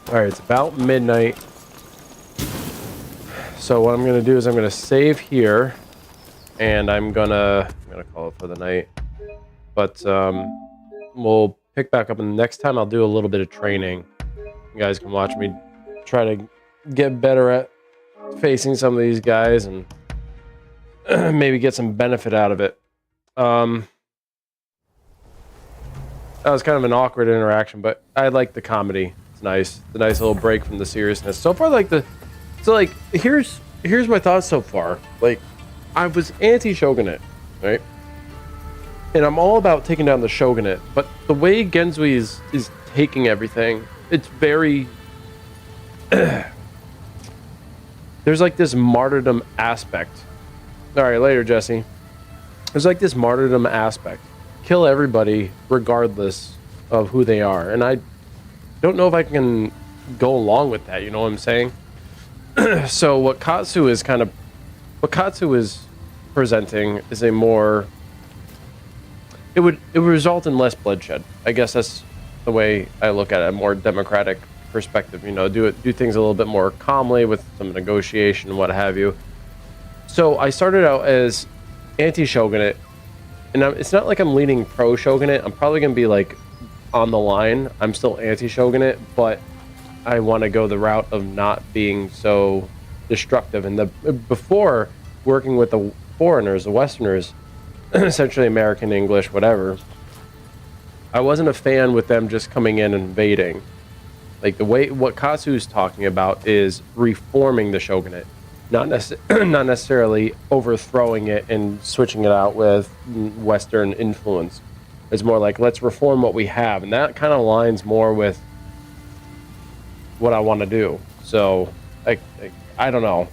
S1: Alright, it's about midnight. So what I'm gonna do is I'm gonna save here, and I'm gonna call it for the night. But we'll pick back up, and the next time I'll do a little bit of training. You guys can watch me try to get better at facing some of these guys and maybe get some benefit out of it. That was kind of an awkward interaction, but I like the comedy. It's nice. It's a nice little break from the seriousness. So far, here's my thoughts so far. Like, I was anti-shogunate, right? And I'm all about taking down the shogunate, but the way Genzui is taking everything, it's very there's like this martyrdom aspect. All right, later, Jesse. There's like this martyrdom aspect. Kill everybody regardless of who they are, and I don't know if I can go along with that. You know what I'm saying? So what Katsu is presenting is a more. It would result in less bloodshed. I guess that's the way I look at it. A more democratic perspective. You know, do things a little bit more calmly with some negotiation and what have you. So I started out as anti-shogunate, and it's not like I'm leaning pro-shogunate. I'm probably gonna be like on the line. I'm still anti-shogunate, but I want to go the route of not being so destructive. And before working with the foreigners, the Westerners, essentially American, English, whatever, I wasn't a fan with them just coming in and invading. Like what Katsu's talking about is reforming the shogunate, not necessarily overthrowing it and switching it out with Western influence. It's more like, let's reform what we have, and that kind of aligns more with what I want to do. So I don't know.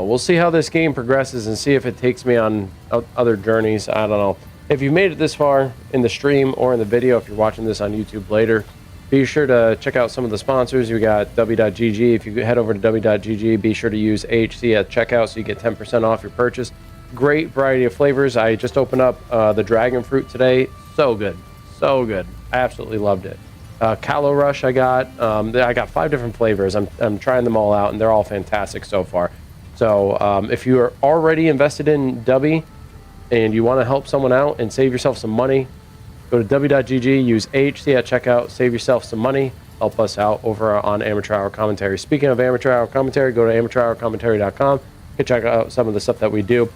S1: We'll see how this game progresses and see if it takes me on other journeys. I don't know. If you made it this far in the stream or in the video, if you're watching this on YouTube later, be sure to check out some of the sponsors. We got W.GG. If you head over to W.GG, be sure to use AHC at checkout so you get 10% off your purchase. Great variety of flavors. I just opened up the dragon fruit today. So good. So good. I absolutely loved it. Calo Rush I got 5 different flavors. I'm trying them all out, and they're all fantastic so far. So if you are already invested in W and you want to help someone out and save yourself some money, go to W.GG, use AHC at checkout, save yourself some money, help us out over on Amateur Hour Commentary. Speaking of Amateur Hour Commentary, go to amateurhourcommentary.com. You can check out some of the stuff that we do,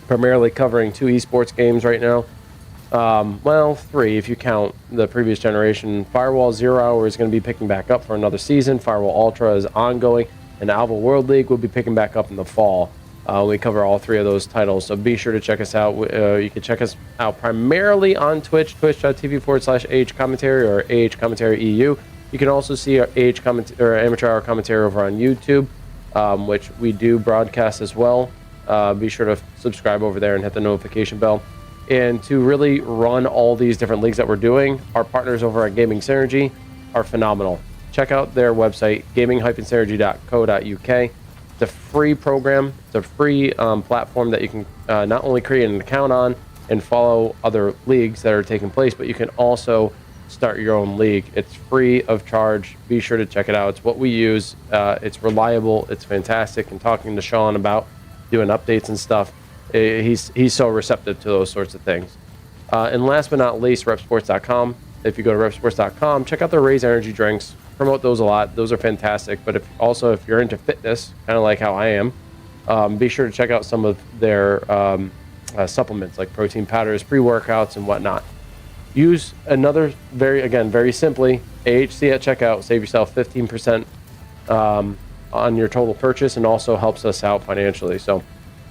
S1: primarily covering 2 esports games right now. Well, 3 if you count the previous generation. Firewall 0 Hour is going to be picking back up for another season. Firewall Ultra is ongoing, and Alpha World League will be picking back up in the fall. We cover all 3 of those titles, so be sure to check us out. You can check us out primarily on Twitch, twitch.tv/AHCommentary or AHCommentary EU. You can also see our Amateur Hour Commentary over on YouTube, which we do broadcast as well. Be sure to subscribe over there and hit the notification bell. And to really run all these different leagues that we're doing, our partners over at Gaming Synergy are phenomenal. Check out their website, gaming-synergy.co.uk. It's a free program. It's a free platform that you can not only create an account on and follow other leagues that are taking place, but you can also start your own league. It's free of charge. Be sure to check it out. It's what we use. It's reliable. It's fantastic. And talking to Sean about doing updates and stuff, he's so receptive to those sorts of things. And last but not least, repsports.com. If you go to repsports.com, check out their Raise Energy drinks. Promote those a lot. Those are fantastic. But if you're into fitness, kind of like how I am, be sure to check out some of their supplements like protein powders, pre-workouts, and whatnot. Use another very simply, AHC at checkout. Save yourself 15% on your total purchase, and also helps us out financially. So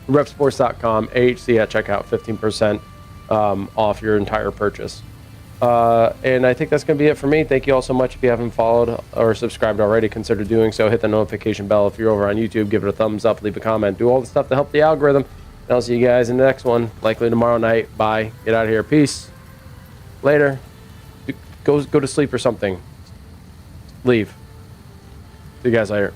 S1: repsports.com, AHC at checkout, 15% off your entire purchase. And I think that's going to be it for me. Thank you all so much. If you haven't followed or subscribed already, consider doing so. Hit the notification bell. If you're over on YouTube, give it a thumbs up, leave a comment, do all the stuff to help the algorithm. And I'll see you guys in the next one, likely tomorrow night. Bye. Get out of here. Peace. Later. Go to sleep or something. Leave. See you guys later.